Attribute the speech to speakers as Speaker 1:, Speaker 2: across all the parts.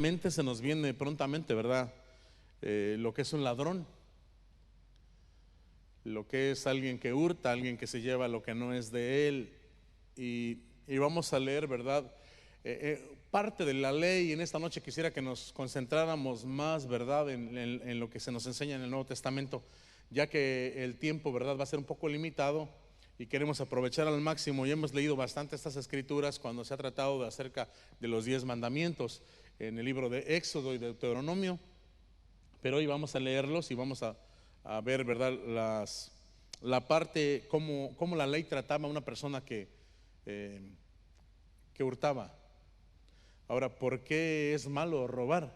Speaker 1: mente se nos viene prontamente, ¿verdad? Lo que es un ladrón, lo que es alguien que hurta, alguien que se lleva lo que no es de él. Y vamos a leer, ¿verdad? Parte de la ley. En esta noche quisiera que nos concentráramos más, ¿verdad?, en lo que se nos enseña en el Nuevo Testamento, ya que el tiempo, ¿verdad?, va a ser un poco limitado y queremos aprovechar al máximo. Y hemos leído bastante estas escrituras cuando se ha tratado de acerca de los 10 mandamientos en el libro de Éxodo y de Deuteronomio, pero hoy vamos a leerlos y vamos a ver, ¿verdad?, la parte, cómo la ley trataba a una persona que hurtaba. Ahora, ¿por qué es malo robar?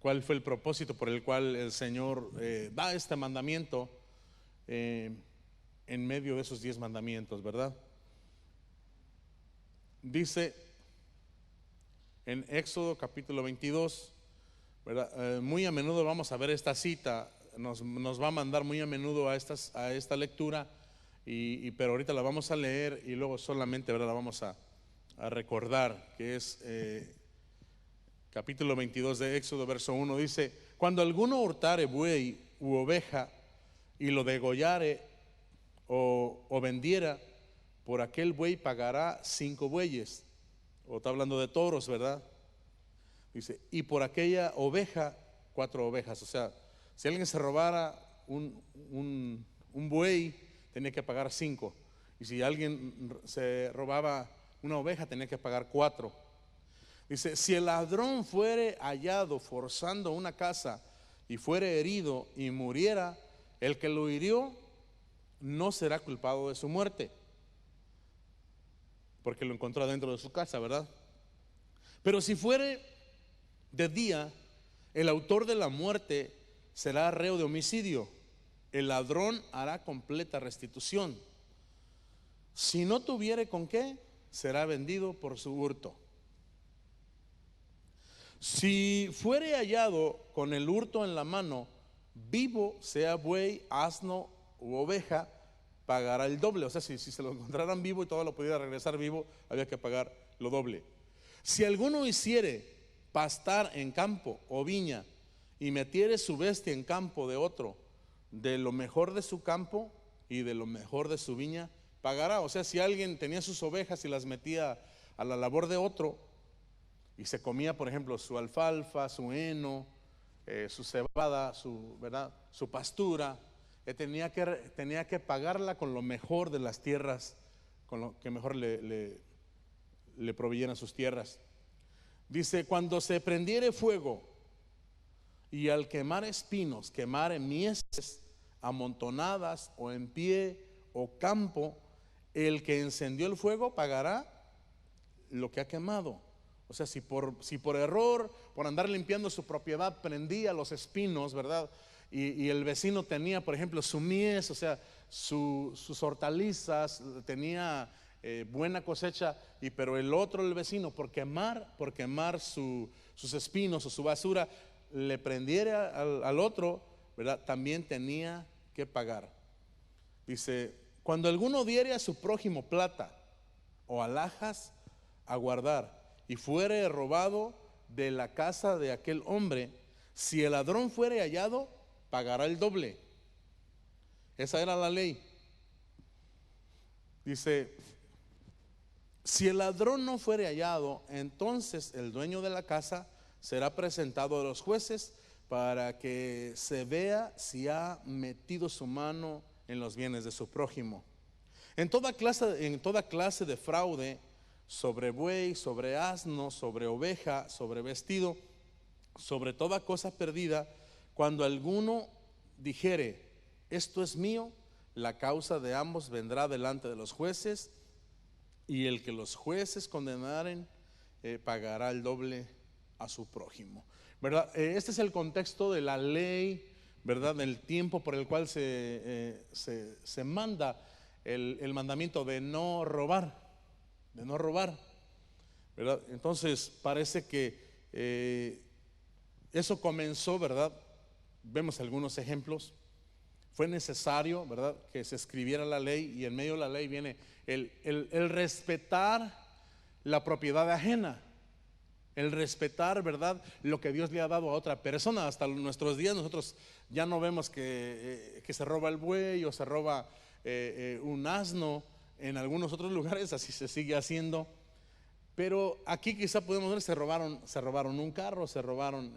Speaker 1: ¿Cuál fue el propósito por el cual el Señor da este mandamiento en medio de esos 10 mandamientos, ¿verdad? Dice en Éxodo capítulo 22, ¿verdad? Muy a menudo vamos a ver esta cita, nos va a mandar muy a menudo a esta lectura, pero ahorita la vamos a leer y luego solamente, ¿verdad?, la vamos a recordar, que es capítulo 22 de Éxodo, verso 1, dice: cuando alguno hurtare buey u oveja y lo degollare o vendiera, por aquel buey pagará 5 bueyes. O está hablando de toros, ¿verdad? Dice, y por aquella oveja, 4 ovejas. O sea, si alguien se robara un buey, tenía que pagar 5. Y si alguien se robaba una oveja, tenía que pagar 4. Dice, si el ladrón fuere hallado forzando una casa y fuere herido y muriera, el que lo hirió no será culpado de su muerte, porque lo encontró dentro de su casa, ¿verdad? Pero si fuere de día, el autor de la muerte será reo de homicidio. El ladrón hará completa restitución. Si no tuviere con qué, será vendido por su hurto. Si fuere hallado con el hurto en la mano, vivo, sea buey, asno u oveja, pagará el doble. O sea, si se lo encontraran vivo y todo lo pudiera regresar vivo, había que pagar lo doble. Si alguno hiciere pastar en campo o viña y metiere su bestia en campo de otro, de lo mejor de su campo y de lo mejor de su viña, pagará. O sea, si alguien tenía sus ovejas y las metía a la labor de otro y se comía, por ejemplo, su alfalfa, su heno, su cebada, ¿verdad?, su pastura, tenía que pagarla con lo mejor de las tierras, con lo que mejor le proveyeran sus tierras. Dice, cuando se prendiere fuego y al quemar espinos quemare mieses amontonadas o en pie o campo, el que encendió el fuego pagará lo que ha quemado. O sea, si por error, por andar limpiando su propiedad, prendía los espinos, ¿verdad?, y el vecino tenía, por ejemplo, su mies, o sea, sus hortalizas, tenía buena cosecha, pero el vecino, por quemar sus espinos o su basura, le prendiera al otro, ¿verdad?, también tenía que pagar. Dice, cuando alguno diere a su prójimo plata o alhajas a guardar y fuere robado de la casa de aquel hombre, si el ladrón fuere hallado, pagará el doble. Esa era la ley. Dice, si el ladrón no fuere hallado, entonces el dueño de la casa será presentado a los jueces para que se vea si ha metido su mano en los bienes de su prójimo. En toda clase de fraude, sobre buey, sobre asno, sobre oveja, sobre vestido, sobre toda cosa perdida, cuando alguno dijere, esto es mío, la causa de ambos vendrá delante de los jueces, y el que los jueces condenaren pagará el doble a su prójimo, ¿verdad? Este es el contexto de la ley, ¿verdad?, del tiempo por el cual se manda el mandamiento de no robar, ¿verdad? Entonces parece que eso comenzó, ¿verdad? Vemos algunos ejemplos. Fue necesario, ¿verdad?, que se escribiera la ley, y en medio de la ley viene el respetar la propiedad ajena. el respetar, ¿verdad?, lo que Dios le ha dado a otra persona. Hasta nuestros días nosotros ya no vemos que se roba el buey o se roba un asno. En algunos otros lugares así se sigue haciendo. Pero aquí quizá podemos ver, se robaron un carro, se robaron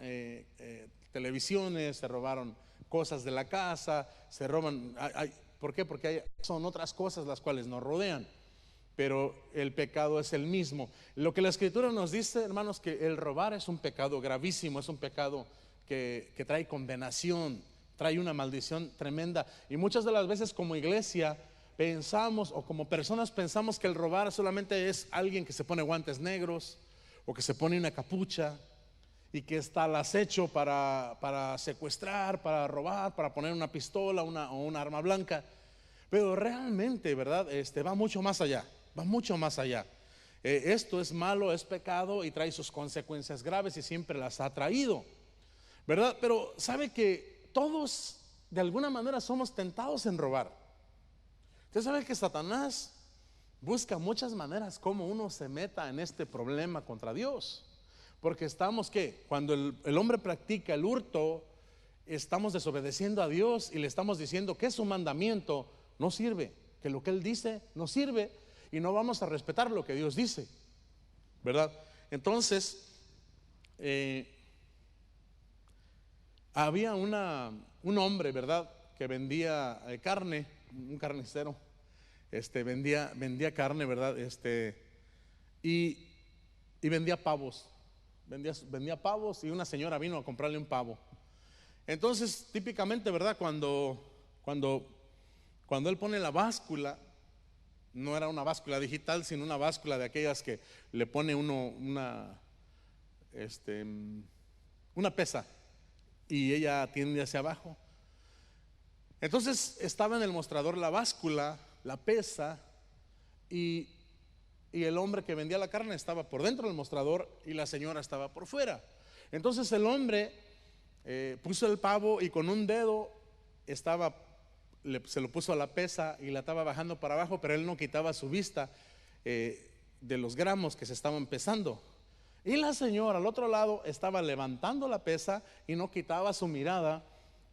Speaker 1: televisiones, se robaron cosas de la casa, se roban. ¿Por qué? Porque son otras cosas las cuales nos rodean, pero el pecado es el mismo. Lo que la Escritura nos dice, hermanos, que el robar es un pecado gravísimo, es un pecado que trae condenación, trae una maldición tremenda. Y muchas de las veces como iglesia pensamos, o como personas pensamos, que el robar solamente es alguien que se pone guantes negros o que se pone una capucha y que está al acecho para secuestrar, para robar, para poner una pistola o una arma blanca. Pero realmente, ¿verdad?, va mucho más allá, va mucho más allá. Esto es malo, es pecado y trae sus consecuencias graves y siempre las ha traído, ¿verdad? Pero sabe que todos de alguna manera somos tentados en robar. Usted sabe que Satanás busca muchas maneras como uno se meta en este problema contra Dios. Porque estamos, ¿qué? Cuando el hombre practica el hurto, estamos desobedeciendo a Dios y le estamos diciendo que su mandamiento no sirve, que lo que Él dice no sirve y no vamos a respetar lo que Dios dice, ¿verdad? Entonces, había un hombre, ¿verdad?, que vendía carne, un carnicero, vendía carne, ¿verdad?, y vendía pavos, vendía pavos, y una señora vino a comprarle un pavo. Entonces, típicamente, ¿verdad?, cuando él pone la báscula, no era una báscula digital, sino una báscula de aquellas que le pone uno una pesa y ella tiende hacia abajo. Entonces estaba en el mostrador la báscula, la pesa, y el hombre que vendía la carne estaba por dentro del mostrador y la señora estaba por fuera. Entonces el hombre puso el pavo y con un dedo se lo puso a la pesa y la estaba bajando para abajo, pero él no quitaba su vista de los gramos que se estaban pesando. Y la señora al otro lado estaba levantando la pesa y no quitaba su mirada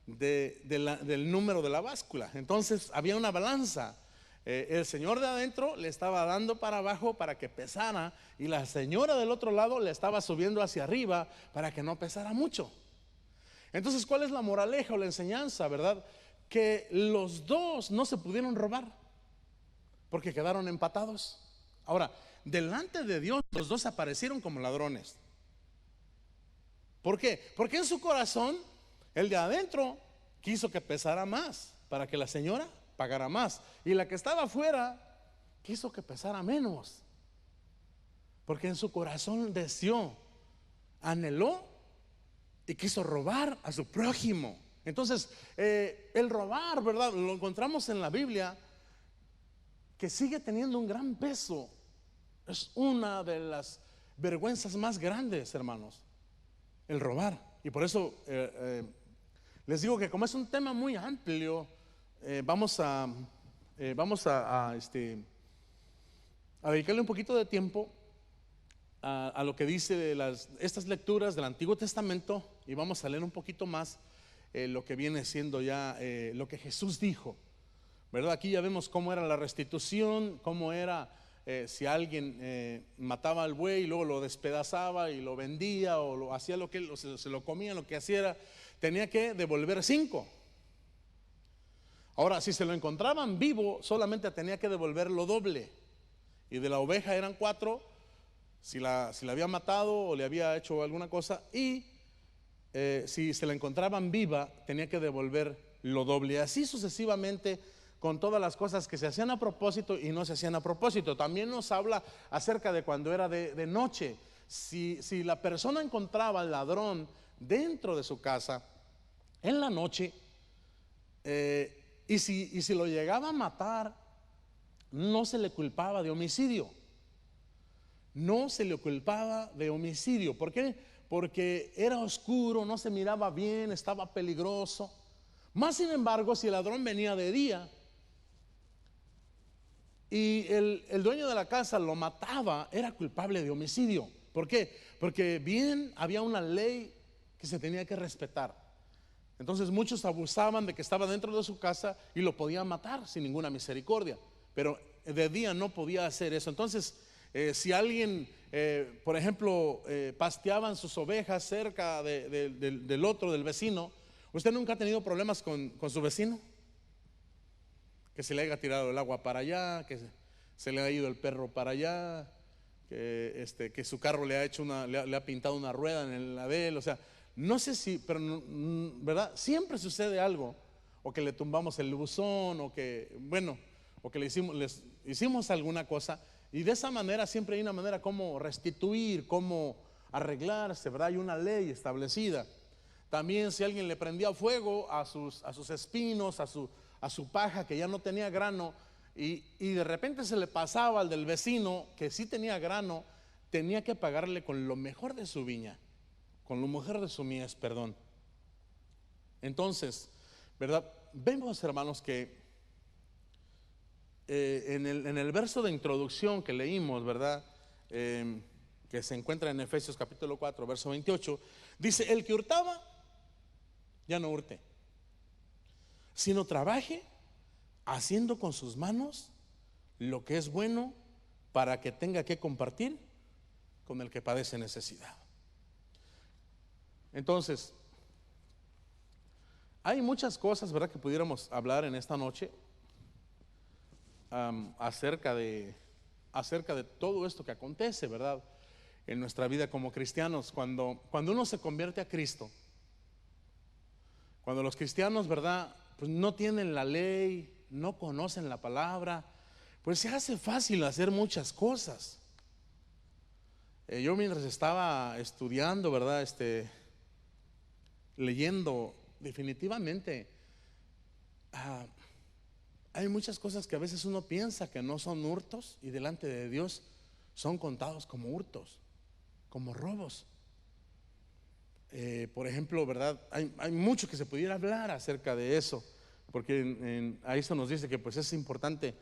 Speaker 1: del número de la báscula. Entonces había una balanza. El señor de adentro le estaba dando para abajo para que pesara, y la señora del otro lado le estaba subiendo hacia arriba para que no pesara mucho. Entonces, ¿cuál es la moraleja o la enseñanza, verdad? Que los dos no se pudieron robar porque quedaron empatados. Ahora, delante de Dios los dos aparecieron como ladrones. ¿Por qué? Porque en su corazón el de adentro quiso que pesara más para que la señora pagara más, y la que estaba afuera quiso que pesara menos, porque en su corazón deseó, anheló y quiso robar a su prójimo. Entonces el robar, ¿verdad?, lo encontramos en la Biblia, que sigue teniendo un gran peso. Es una de las vergüenzas más grandes, hermanos, el robar. Y por eso les digo que como es un tema muy amplio, vamos a dedicarle un poquito de tiempo a lo que dice estas lecturas del Antiguo Testamento, y vamos a leer un poquito más lo que viene siendo ya lo que Jesús dijo, ¿verdad? Aquí ya vemos cómo era la restitución, cómo era si alguien mataba al buey y luego lo despedazaba y lo vendía o lo hacía lo que se lo comía, lo que hacía, tenía que devolver 5. Ahora, si se lo encontraban vivo, solamente tenía que devolver lo doble. Y de la oveja eran 4, si la había matado o le había hecho alguna cosa. Y si se la encontraban viva, tenía que devolver lo doble. Así sucesivamente con todas las cosas que se hacían a propósito y no se hacían a propósito. También nos habla acerca de cuando era de noche. Si la persona encontraba al ladrón dentro de su casa en la noche, y si lo llegaba a matar, no se le culpaba de homicidio. No se le culpaba de homicidio. ¿Por qué? Porque era oscuro, no se miraba bien, estaba peligroso. Más sin embargo, si el ladrón venía de día y el dueño de la casa lo mataba, era culpable de homicidio. ¿Por qué? Porque bien había una ley que se tenía que respetar. Entonces muchos abusaban de que estaba dentro de su casa y lo podían matar sin ninguna misericordia, pero de día no podía hacer eso. Entonces si alguien por ejemplo pasteaban sus ovejas cerca del otro, del vecino, ¿usted nunca ha tenido problemas con su vecino? Que se le haya tirado el agua para allá, que se le ha ido el perro para allá, que su carro le ha hecho le ha pintado una rueda en la de él. O sea, no sé si, pero ¿verdad? Siempre sucede algo, o que le tumbamos el buzón, o que, bueno, o que les hicimos alguna cosa, y de esa manera siempre hay una manera como restituir, como arreglarse, ¿verdad? Hay una ley establecida. También si alguien le prendía fuego a sus espinos, a su paja que ya no tenía grano, y de repente se le pasaba al del vecino que sí tenía grano, tenía que pagarle con lo mejor de su viña, con lo mejor de su mies, perdón. Entonces, ¿verdad? Vemos, hermanos, que en el verso de introducción que leímos, ¿verdad? Que se encuentra en Efesios capítulo 4, verso 28, dice: el que hurtaba, ya no hurte, sino trabaje haciendo con sus manos lo que es bueno, para que tenga que compartir con el que padece necesidad. Entonces, hay muchas cosas, ¿verdad?, que pudiéramos hablar en esta noche acerca de todo esto que acontece, ¿verdad?, en nuestra vida como cristianos. Cuando uno se convierte a Cristo, cuando los cristianos, ¿verdad?, pues no tienen la ley, no conocen la palabra, pues se hace fácil hacer muchas cosas. Yo mientras estaba estudiando, ¿verdad?, leyendo, definitivamente hay muchas cosas que a veces uno piensa que no son hurtos, y delante de Dios son contados como hurtos, como robos. Por ejemplo, ¿verdad? Hay mucho que se pudiera hablar acerca de eso, porque ahí se nos dice que pues es importante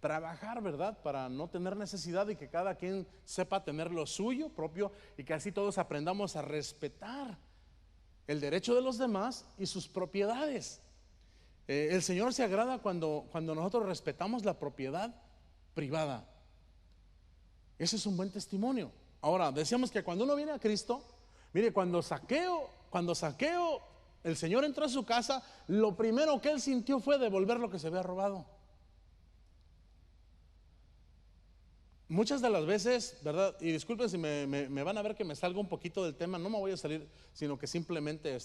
Speaker 1: trabajar, ¿verdad?, para no tener necesidad, y que cada quien sepa tener lo suyo propio, y que así todos aprendamos a respetar el derecho de los demás y sus propiedades. El Señor se agrada cuando nosotros respetamos la propiedad privada. Ese es un buen testimonio. Ahora, decíamos que cuando uno viene a Cristo, mire, cuando Zaqueo, el Señor entró a su casa, lo primero que él sintió fue devolver lo que se había robado. Muchas de las veces, ¿verdad? Y disculpen si me van a ver que me salgo un poquito del tema, no me voy a salir, sino que simplemente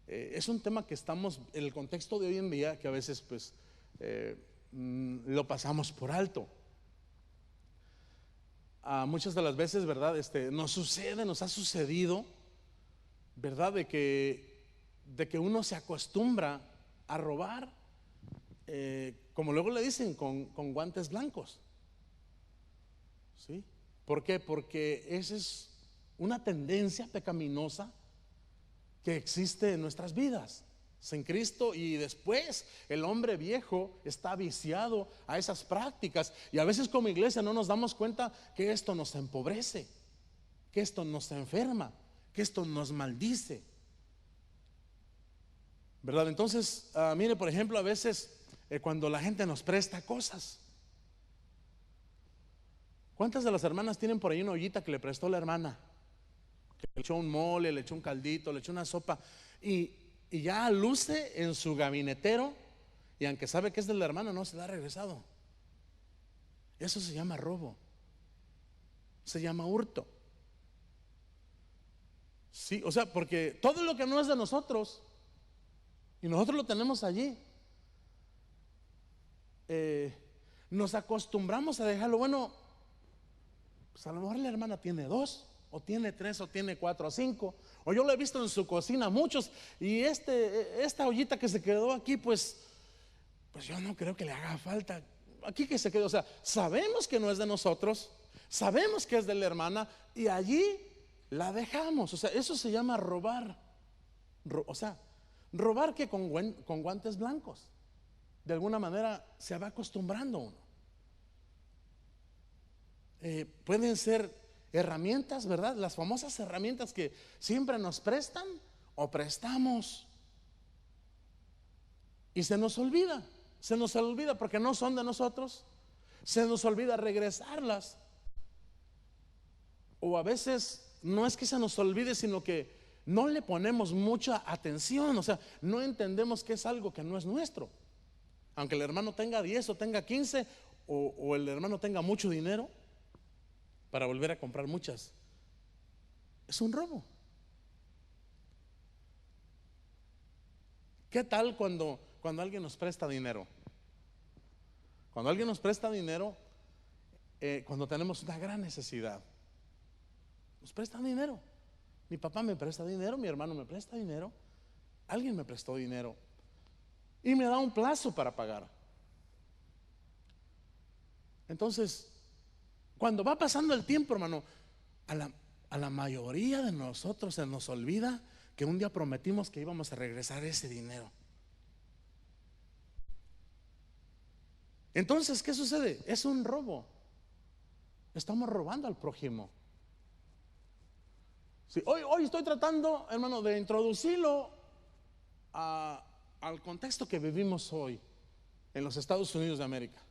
Speaker 1: es un tema que estamos en el contexto de hoy en día, que a veces pues lo pasamos por alto. Muchas de las veces, ¿verdad?, nos ha sucedido, ¿verdad?, de que uno se acostumbra a robar, como luego le dicen, con guantes blancos. ¿Sí? ¿Por qué? Porque esa es una tendencia pecaminosa que existe en nuestras vidas sin Cristo, y después el hombre viejo está viciado a esas prácticas, y a veces como iglesia no nos damos cuenta que esto nos empobrece, que esto nos enferma, que esto nos maldice, ¿verdad? Entonces, mire, por ejemplo, a veces cuando la gente nos presta cosas, ¿cuántas de las hermanas tienen por ahí una ollita que le prestó la hermana? Que le echó un mole, le echó un caldito, le echó una sopa, y ya luce en su gabinetero, y aunque sabe que es de la hermana, no se la ha regresado. Eso se llama robo, se llama hurto. Sí, o sea, porque todo lo que no es de nosotros y nosotros lo tenemos allí, nos acostumbramos a dejarlo. Bueno, pues a lo mejor la hermana tiene 2, o tiene 3, o tiene 4 o 5, o yo lo he visto en su cocina muchos, y esta ollita que se quedó aquí, pues yo no creo que le haga falta aquí que se quedó. O sea, sabemos que no es de nosotros, sabemos que es de la hermana, y allí la dejamos. O sea, eso se llama robar. O sea, robar que con guantes blancos, de alguna manera se va acostumbrando uno. Pueden ser herramientas, ¿verdad? Las famosas herramientas que siempre nos prestan o prestamos. Y se nos olvida porque no son de nosotros. Se nos olvida regresarlas. O a veces no es que se nos olvide, sino que no le ponemos mucha atención. O sea, no entendemos que es algo que no es nuestro. Aunque el hermano tenga 10 o tenga 15, o el hermano tenga mucho dinero para volver a comprar muchas, es un robo. ¿Qué tal cuando alguien nos presta dinero? Cuando alguien nos presta dinero, cuando tenemos una gran necesidad, nos prestan dinero. Mi papá me presta dinero, mi hermano me presta dinero, alguien me prestó dinero y me da un plazo para pagar. Entonces, cuando va pasando el tiempo, hermano, a la mayoría de nosotros se nos olvida que un día prometimos que íbamos a regresar ese dinero. Entonces, ¿qué sucede? Es un robo. Estamos robando al prójimo. Sí, hoy estoy tratando, hermano, de introducirlo al contexto que vivimos hoy en los Estados Unidos de América.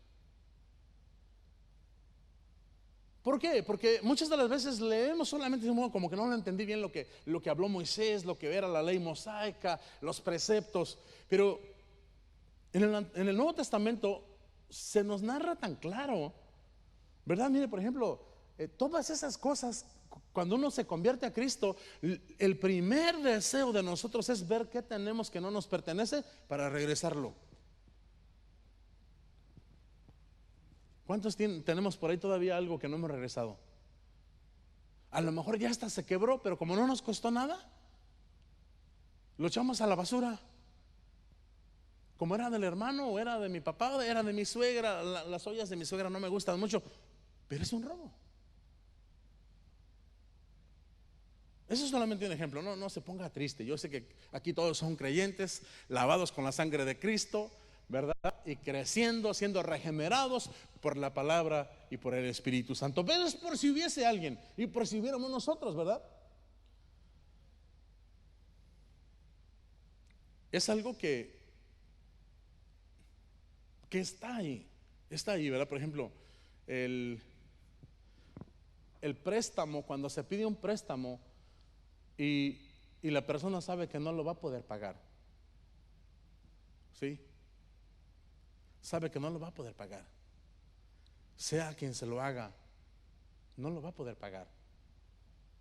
Speaker 1: ¿Por qué? Porque muchas de las veces leemos solamente de modo como que no lo entendí bien lo que habló Moisés, lo que era la ley mosaica, los preceptos. Pero en el Nuevo Testamento se nos narra tan claro, ¿verdad? Mire, por ejemplo, todas esas cosas, cuando uno se convierte a Cristo, el primer deseo de nosotros es ver qué tenemos que no nos pertenece para regresarlo. ¿Cuántos tenemos por ahí todavía algo que no hemos regresado? A lo mejor ya hasta se quebró, pero como no nos costó nada, lo echamos a la basura. Como era del hermano, o era de mi papá, era de mi suegra. Las ollas de mi suegra no me gustan mucho, pero es un robo. Eso es solamente un ejemplo. No se ponga triste. Yo sé que aquí todos son creyentes, lavados con la sangre de Cristo, ¿verdad? Y creciendo, siendo regenerados por la palabra y por el Espíritu Santo. Pero es por si hubiese alguien y por si hubiéramos nosotros, ¿verdad? Es algo que está ahí, ¿verdad? Por ejemplo, el préstamo, cuando se pide un préstamo y la persona sabe que no lo va a poder pagar, ¿sí? Sabe que no lo va a poder pagar, sea quien se lo haga, no lo va a poder pagar.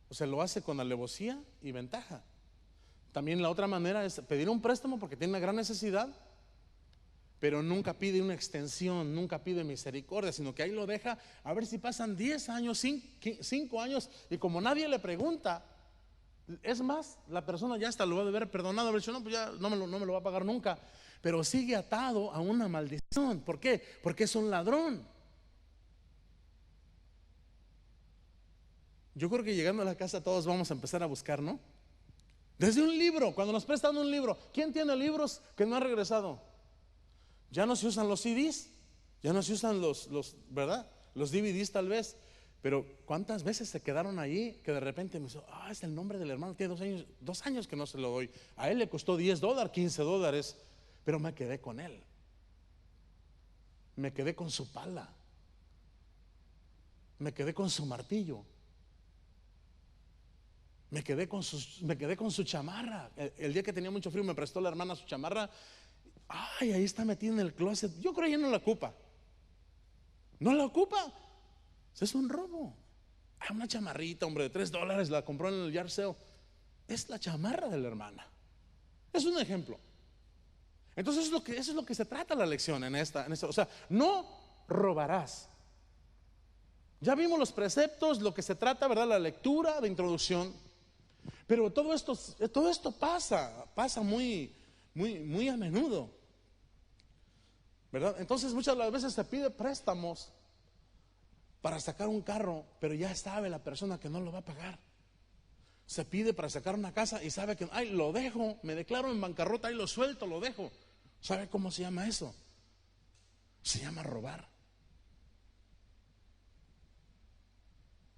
Speaker 1: O sea, lo hace con alevosía y ventaja. También la otra manera es pedir un préstamo porque tiene una gran necesidad, pero nunca pide una extensión, nunca pide misericordia, sino que ahí lo deja a ver si pasan 10 años, 5 años, y como nadie le pregunta, es más, la persona ya hasta lo va a haber perdonado, a ver si no, pues ya no me lo va a pagar nunca, pero sigue atado a una maldición. ¿Por qué? Porque es un ladrón. Yo creo que llegando a la casa todos vamos a empezar a buscar, ¿no? Desde un libro, cuando nos prestan un libro, ¿quién tiene libros que no ha regresado? Ya no se usan los CDs, ya no se usan los ¿verdad? Los DVDs tal vez, pero ¿cuántas veces se quedaron allí que de repente me dijo, es el nombre del hermano, tiene 2 años que no se lo doy, a él le costó $10, $15, pero me quedé con él, me quedé con su pala, me quedé con su martillo, me quedé con su chamarra. El día que tenía mucho frío me prestó la hermana su chamarra. Ahí está metida en el closet. Yo creo que ella no la ocupa. No la ocupa. Es un robo. Una chamarrita, hombre, de $3, la compró en el yard sale. Es la chamarra de la hermana. Es un ejemplo. Entonces eso es lo que se trata la lección en esta. O sea, no robarás. Ya vimos los preceptos, lo que se trata, ¿verdad? La lectura de introducción. Pero todo esto pasa muy a menudo, ¿verdad? Entonces muchas de las veces se pide préstamos para sacar un carro, pero ya sabe la persona que no lo va a pagar. Se pide para sacar una casa y sabe que, lo dejo, me declaro en bancarrota, lo suelto, lo dejo. ¿Sabe cómo se llama eso? Se llama robar.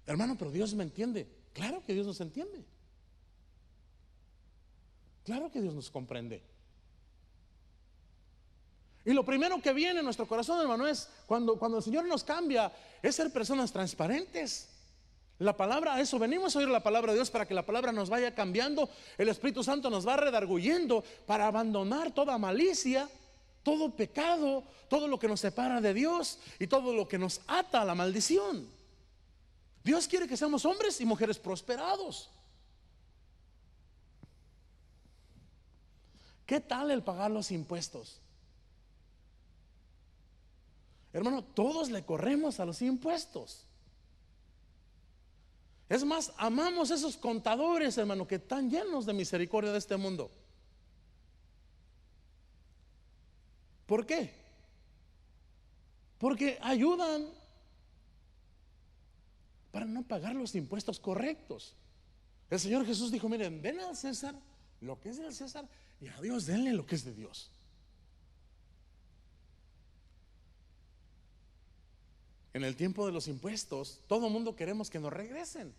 Speaker 1: Hermano, pero Dios me entiende. Claro que Dios nos entiende. Claro que Dios nos comprende. Y lo primero que viene en nuestro corazón, hermano, es cuando el Señor nos cambia, es ser personas transparentes. La palabra, a eso venimos a oír la palabra de Dios, para que la palabra nos vaya cambiando. El Espíritu Santo nos va redarguyendo para abandonar toda malicia, todo pecado, todo lo que nos separa de Dios y todo lo que nos ata a la maldición. Dios quiere que seamos hombres y mujeres prosperados. ¿Qué tal el pagar los impuestos? Hermano, todos le corremos a los impuestos. Es más, amamos esos contadores, hermano, que están llenos de misericordia de este mundo. ¿Por qué? Porque ayudan para no pagar los impuestos correctos. El Señor Jesús dijo: miren, den al César lo que es del César, y a Dios denle lo que es de Dios. En el tiempo de los impuestos, todo el mundo queremos que nos regresen.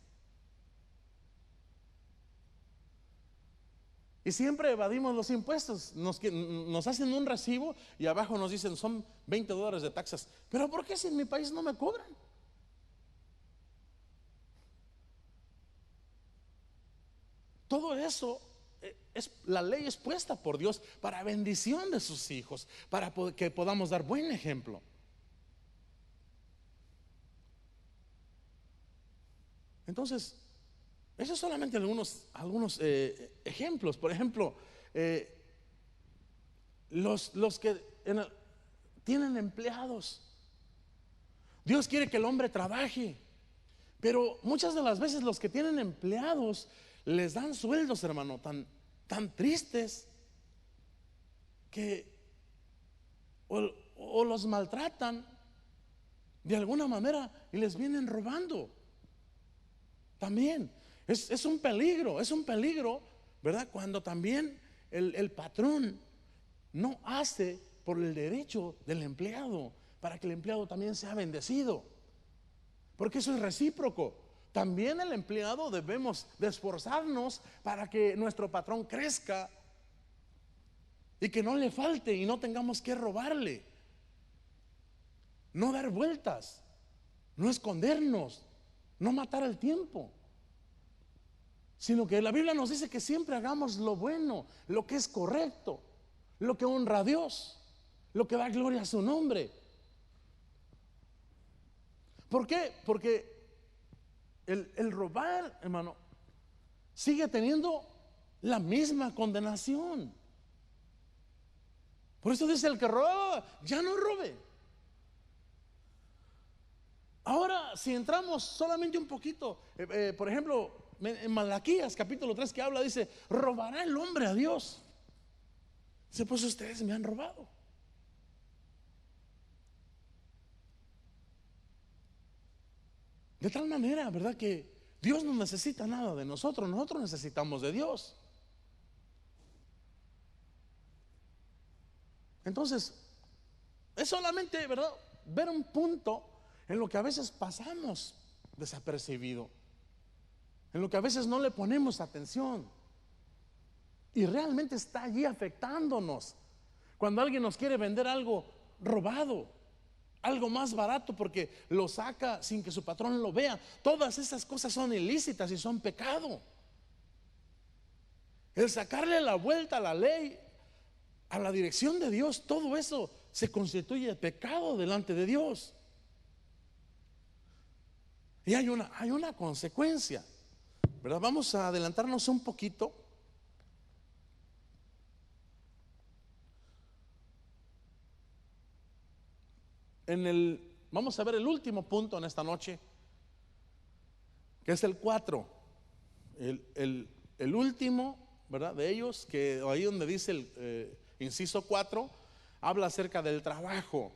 Speaker 1: Y siempre evadimos los impuestos. Nos hacen un recibo y abajo nos dicen son $20 de taxas. Pero ¿por qué si en mi país no me cobran? Todo eso, la ley es puesta por Dios para bendición de sus hijos, para que podamos dar buen ejemplo. Entonces, esos son solamente algunos ejemplos. Por ejemplo, los que tienen empleados. Dios quiere que el hombre trabaje, pero muchas de las veces los que tienen empleados les dan sueldos, hermano, tan tristes que o los maltratan de alguna manera y les vienen robando. También es un peligro, ¿verdad? Cuando también el patrón no hace por el derecho del empleado, para que el empleado también sea bendecido, porque eso es recíproco. También el empleado debemos de esforzarnos para que nuestro patrón crezca y que no le falte y no tengamos que robarle. No dar vueltas, no escondernos, no matar el tiempo, sino que la Biblia nos dice que siempre hagamos lo bueno, lo que es correcto, lo que honra a Dios, lo que da gloria a su nombre. ¿Por qué? Porque el robar, hermano, sigue teniendo la misma condenación. Por eso dice: el que roba, ya no robe. Ahora, si entramos solamente un poquito, por ejemplo, en Malaquías capítulo 3, que habla, dice: robará el hombre a Dios. Dice: pues ustedes me han robado. De tal manera, ¿verdad?, que Dios no necesita nada de nosotros, nosotros necesitamos de Dios. Entonces, es solamente, ¿verdad?, ver un punto en lo que a veces pasamos desapercibido, en lo que a veces no le ponemos atención, y realmente está allí afectándonos. Cuando alguien nos quiere vender algo robado, algo más barato porque lo saca sin que su patrón lo vea, todas esas cosas son ilícitas y son pecado. El sacarle la vuelta a la ley, a la dirección de Dios, todo eso se constituye pecado delante de Dios. Y hay una consecuencia, ¿verdad? Vamos a adelantarnos un poquito. Vamos a ver el último punto en esta noche, que es el 4. El último, ¿verdad?, de ellos, que ahí donde dice el inciso 4, habla acerca del trabajo.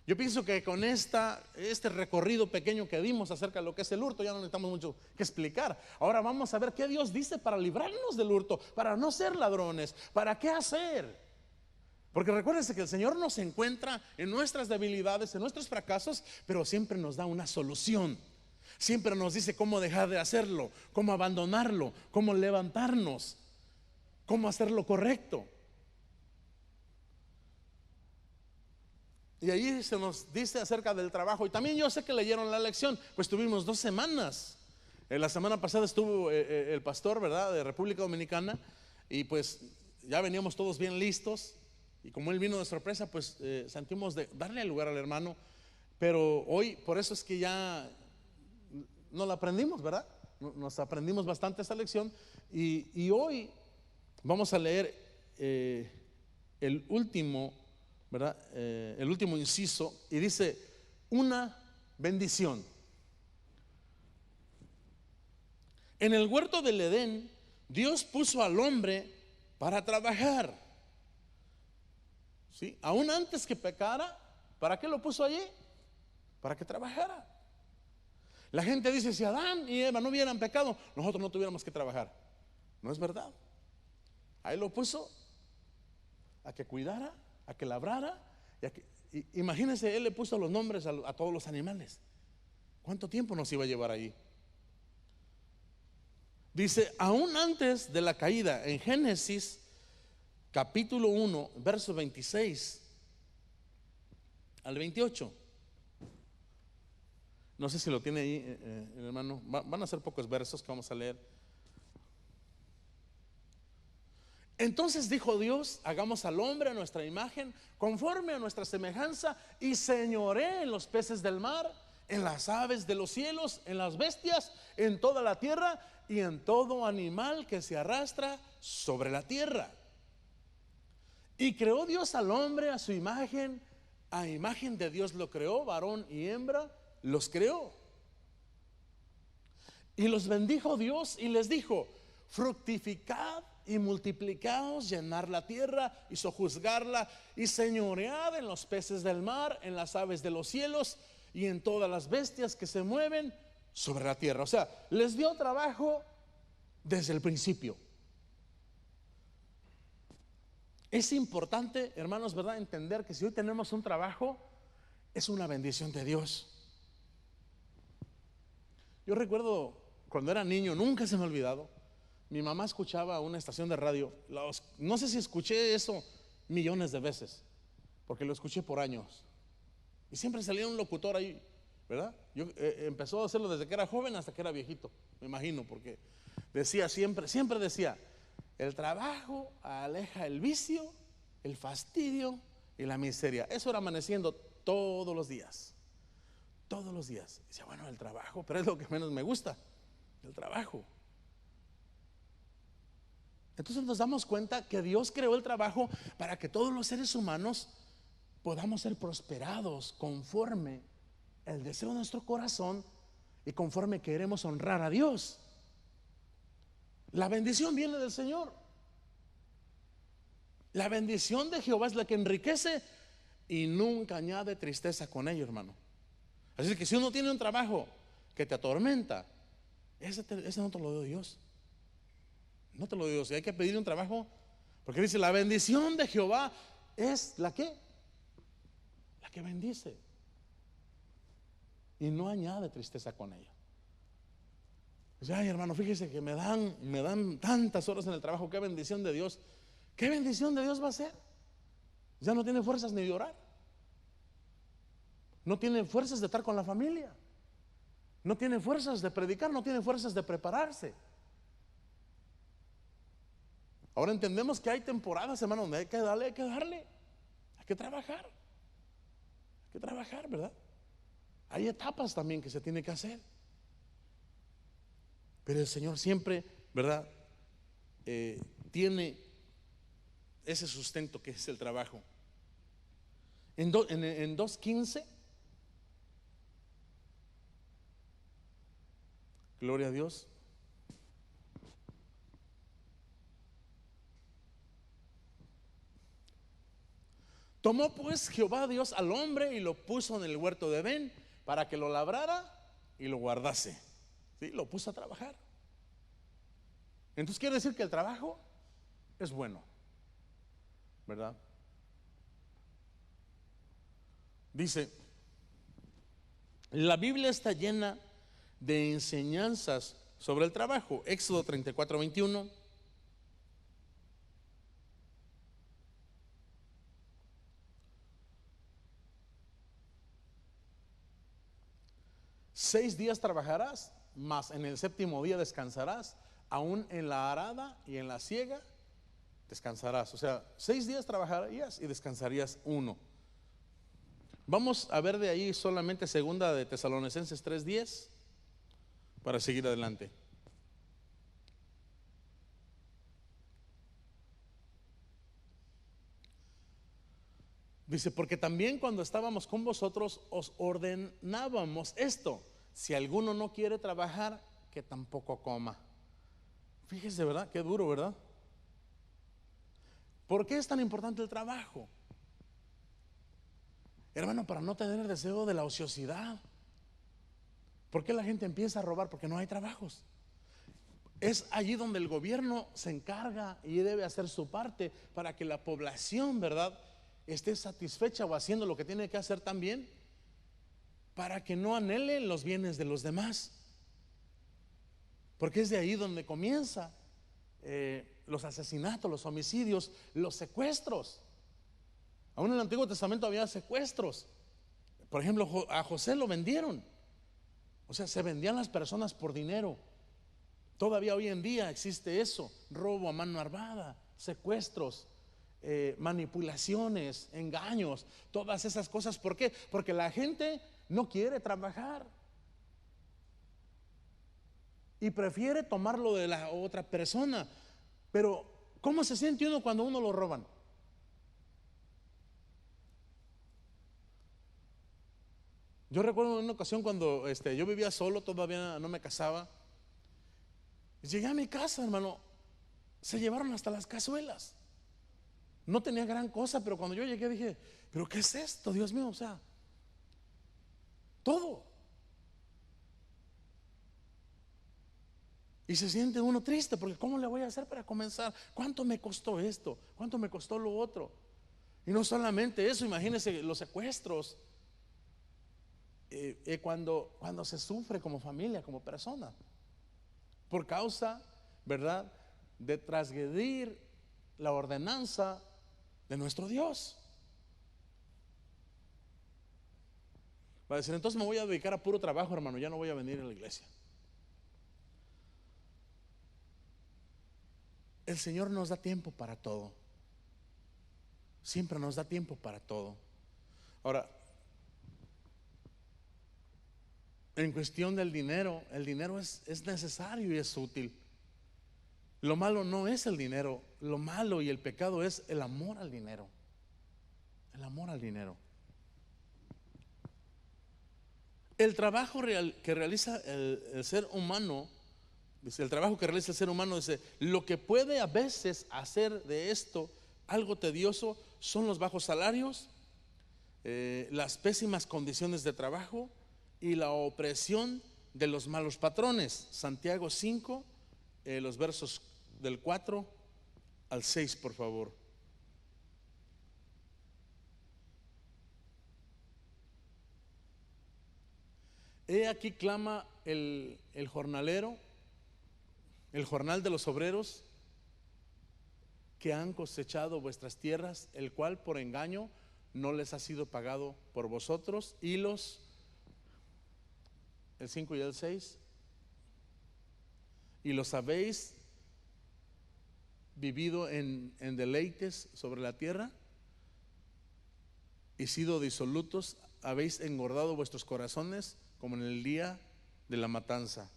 Speaker 1: Yo pienso que con este recorrido pequeño que dimos acerca de lo que es el hurto, ya no necesitamos mucho que explicar. Ahora vamos a ver qué Dios dice para librarnos del hurto, para no ser ladrones, para qué hacer. Porque recuérdense que el Señor nos encuentra en nuestras debilidades, en nuestros fracasos, pero siempre nos da una solución. Siempre nos dice cómo dejar de hacerlo, cómo abandonarlo, cómo levantarnos, cómo hacer lo correcto. Y ahí se nos dice acerca del trabajo. Y también yo sé que leyeron la lección, pues tuvimos 2 semanas. La semana pasada estuvo el pastor, ¿verdad?, de República Dominicana. Y pues ya veníamos todos bien listos. Y como él vino de sorpresa, pues sentimos de darle el lugar al hermano. Pero hoy, por eso es que ya no la aprendimos, ¿verdad? Nos aprendimos bastante esta lección. Y hoy vamos a leer el último, ¿verdad? El último inciso, y dice: una bendición. En el huerto del Edén, Dios puso al hombre para trabajar. ¿Sí? Aún antes que pecara, ¿para qué lo puso allí? Para que trabajara. La gente dice: si Adán y Eva no hubieran pecado, nosotros no tuviéramos que trabajar. No es verdad. Ahí lo puso a que cuidara, a que labrara, imagínense, él le puso los nombres a todos los animales. ¿Cuánto tiempo nos iba a llevar ahí? Dice, aún antes de la caída, en Génesis capítulo 1, versos 26 al 28. No sé si lo tiene ahí, hermano. Van a ser pocos versos que vamos a leer. Entonces dijo Dios: hagamos al hombre a nuestra imagen, conforme a nuestra semejanza, y señoree en los peces del mar, en las aves de los cielos, en las bestias, en toda la tierra y en todo animal que se arrastra sobre la tierra. Y creó Dios al hombre a su imagen, a imagen de Dios lo creó, varón y hembra los creó. Y los bendijo Dios y les dijo: fructificad y multiplicaos, llenad la tierra y sojuzgarla, y señoread en los peces del mar, en las aves de los cielos y en todas las bestias que se mueven sobre la tierra. O sea, les dio trabajo desde el principio. Es importante, hermanos, ¿verdad?, entender que si hoy tenemos un trabajo, es una bendición de Dios. Yo recuerdo cuando era niño, nunca se me ha olvidado, mi mamá escuchaba una estación de radio. No sé si escuché eso millones de veces, porque lo escuché por años. Y siempre salía un locutor ahí, ¿verdad? Empezó a hacerlo desde que era joven hasta que era viejito, me imagino, porque decía siempre decía: el trabajo aleja el vicio, el fastidio y la miseria. Eso era amaneciendo todos los días. Todos los días. Decía, bueno, el trabajo, pero es lo que menos me gusta, el trabajo. Entonces nos damos cuenta que Dios creó el trabajo para que todos los seres humanos podamos ser prosperados conforme el deseo de nuestro corazón y conforme queremos honrar a Dios. La bendición viene del Señor. La bendición de Jehová es la que enriquece y nunca añade tristeza con ello, hermano. Así que si uno tiene un trabajo que te atormenta, ese no te lo dio Dios. No te lo dio Dios. Y hay que pedirle un trabajo, porque dice: la bendición de Jehová es la que bendice y no añade tristeza con ella. Dice: ay, hermano, fíjese que me dan tantas horas en el trabajo. Qué bendición de Dios. ¿Qué bendición de Dios va a ser? Ya no tiene fuerzas ni de orar, no tiene fuerzas de estar con la familia, no tiene fuerzas de predicar, no tiene fuerzas de prepararse. Ahora entendemos que hay temporadas, hermano, donde hay que darle, hay que trabajar, ¿verdad? Hay etapas también que se tiene que hacer. Pero el Señor siempre, ¿verdad?, tiene ese sustento que es el trabajo. En 2:15, gloria a Dios. Tomó pues Jehová Dios al hombre y lo puso en el huerto de Edén para que lo labrara y lo guardase. ¿Sí? Lo puso a trabajar. Entonces quiere decir que el trabajo es bueno, ¿verdad? Dice, la Biblia está llena de enseñanzas sobre el trabajo. Éxodo 34:21. Seis días trabajarás, mas en el séptimo día descansarás, aún en la arada y en la siega descansarás. O sea, 6 días trabajarías y descansarías uno. Vamos a ver de ahí solamente segunda de Tesalonicenses 3:10 para seguir adelante. Dice, porque también cuando estábamos con vosotros os ordenábamos esto: si alguno no quiere trabajar, que tampoco coma. Fíjese, ¿verdad? Qué duro, ¿verdad? ¿Por qué es tan importante el trabajo? Hermano, para no tener el deseo de la ociosidad. ¿Por qué la gente empieza a robar? Porque no hay trabajos. Es allí donde el gobierno se encarga y debe hacer su parte para que la población, ¿verdad?, esté satisfecha o haciendo lo que tiene que hacer también, para que no anhele los bienes de los demás. Porque es de ahí donde comienza los asesinatos, los homicidios, los secuestros. Aún en el Antiguo Testamento había secuestros. Por ejemplo, a José lo vendieron. O sea, se vendían las personas por dinero. Todavía hoy en día existe eso: robo a mano armada, secuestros, manipulaciones, engaños, todas esas cosas. ¿Por qué? Porque la gente no quiere trabajar y prefiere tomarlo de la otra persona. Pero ¿cómo se siente uno cuando uno lo roban? Yo recuerdo en una ocasión cuando yo vivía solo, todavía no me casaba. Llegué a mi casa, hermano, se llevaron hasta las cazuelas. No tenía gran cosa, pero cuando yo llegué dije, ¿pero qué es esto, Dios mío? O sea, todo. Y se siente uno triste, porque ¿cómo le voy a hacer para comenzar? ¿Cuánto me costó esto? ¿Cuánto me costó lo otro? Y no solamente eso, imagínense los secuestros. Cuando se sufre como familia, como persona, por causa, ¿verdad?, de transgredir la ordenanza de nuestro Dios. Va a decir, entonces me voy a dedicar a puro trabajo, hermano, ya no voy a venir a la iglesia. El Señor nos da tiempo para todo. Siempre nos da tiempo para todo. Ahora, en cuestión del dinero, el dinero es necesario y es útil. Lo malo no es el dinero, lo malo y el pecado es el amor al dinero. El amor al dinero. El trabajo que realiza el ser humano, dice, el trabajo que realiza el ser humano, dice, lo que puede a veces hacer de esto algo tedioso son los bajos salarios, las pésimas condiciones de trabajo y la opresión de los malos patrones. Santiago 5, los versos del 4 al 6, por favor. He aquí clama el jornalero, el jornal de los obreros que han cosechado vuestras tierras, el cual por engaño no les ha sido pagado por vosotros, y el 5 y el 6, y los habéis vivido en deleites sobre la tierra y sido disolutos, habéis engordado vuestros corazones como en el día de la matanza.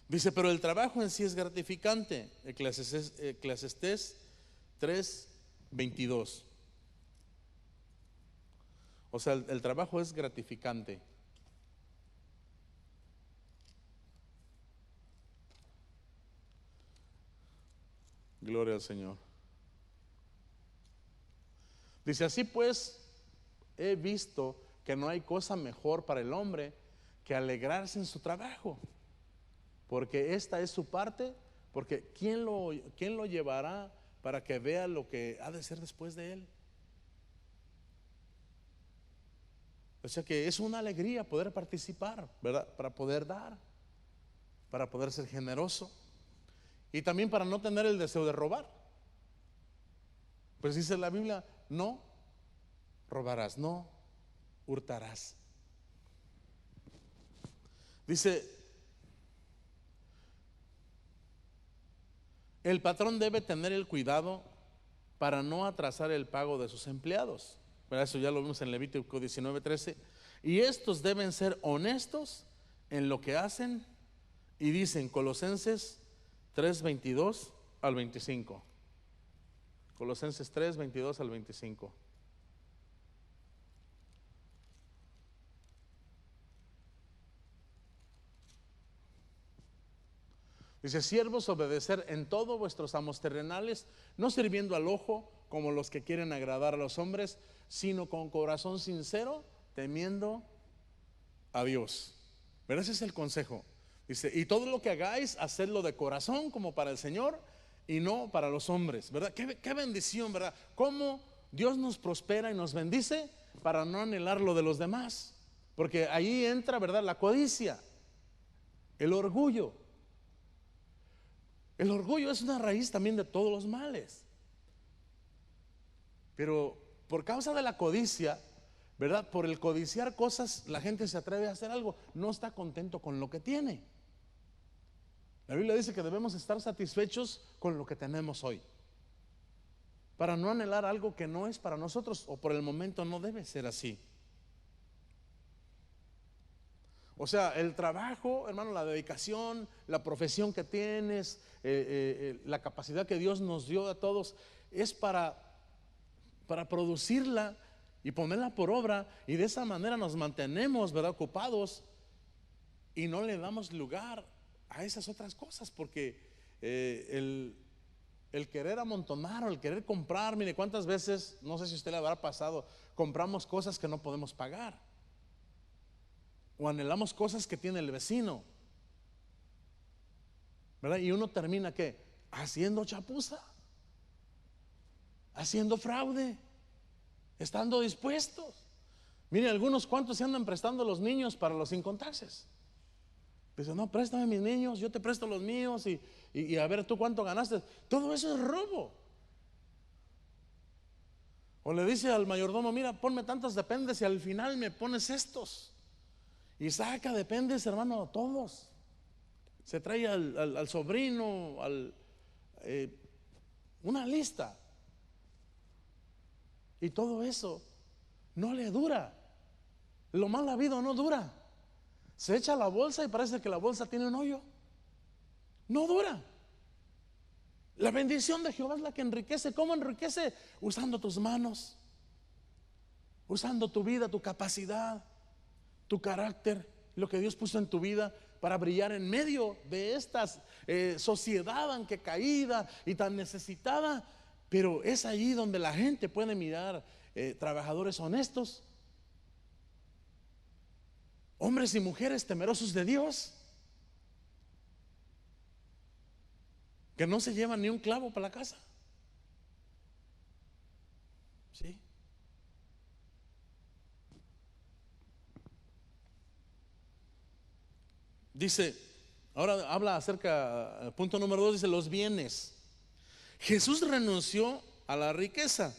Speaker 1: Dice, pero el trabajo en sí es gratificante. Eclesiastés 3:22. O sea, el trabajo es gratificante. Gloria al Señor. Dice, así pues, he visto que no hay cosa mejor para el hombre que alegrarse en su trabajo, porque esta es su parte, porque ¿quién lo llevará para que vea lo que ha de ser después de él? O sea que es una alegría poder participar, ¿verdad? Para poder dar, para poder ser generoso y también para no tener el deseo de robar. Pues dice la Biblia, no robarás, no hurtarás. Dice, el patrón debe tener el cuidado para no atrasar el pago de sus empleados. Pero eso ya lo vimos en Levítico 19:13. Y estos deben ser honestos en lo que hacen y dicen Colosenses 3:22 al 25. Colosenses 3:22 al 25. Dice, siervos, obedecer en todo vuestros amos terrenales, no sirviendo al ojo como los que quieren agradar a los hombres, sino con corazón sincero, temiendo a Dios. Pero ese es el consejo. Dice, y todo lo que hagáis, hacedlo de corazón como para el Señor y no para los hombres, ¿verdad? Qué bendición, ¿verdad? Cómo Dios nos prospera y nos bendice para no anhelar lo de los demás. Porque ahí entra, ¿verdad? La codicia, el orgullo. El orgullo es una raíz también de todos los males. Pero por causa de la codicia, ¿verdad? Por el codiciar cosas, la gente se atreve a hacer algo, no está contento con lo que tiene. La Biblia dice que debemos estar satisfechos con lo que tenemos hoy, para no anhelar algo que no es para nosotros, o por el momento no debe ser así. O sea, el trabajo, hermano, la dedicación, la profesión que tienes, la capacidad que Dios nos dio a todos, es para producirla y ponerla por obra, y de esa manera nos mantenemos, ¿verdad?, ocupados y no le damos lugar a esas otras cosas, porque el querer amontonar o el querer comprar, mire cuántas veces, no sé si a usted le habrá pasado, compramos cosas que no podemos pagar, o anhelamos cosas que tiene el vecino, ¿verdad? Y uno termina ¿qué? Haciendo chapuza, haciendo fraude, estando dispuestos. Mire, algunos cuantos se andan prestando los niños para los incontaxes. Dice, no, préstame mis niños, yo te presto los míos y a ver tú cuánto ganaste. Todo eso es robo. O le dice al mayordomo, mira, ponme tantos dependes y al final me pones estos. Y saca dependes, hermano, a todos. Se trae al sobrino, una lista. Y todo eso no le dura. Lo mal habido no dura. Se echa a la bolsa y parece que la bolsa tiene un hoyo. No dura. La bendición de Jehová es la que enriquece. ¿Cómo enriquece? Usando tus manos, usando tu vida, tu capacidad, tu carácter, lo que Dios puso en tu vida para brillar en medio de esta sociedad tan que caída y tan necesitada. Pero es allí donde la gente puede mirar trabajadores honestos, hombres y mujeres temerosos de Dios, que no se llevan ni un clavo para la casa. ¿Sí? Dice, ahora habla acerca, punto número 2, dice los bienes. Jesús renunció a la riqueza.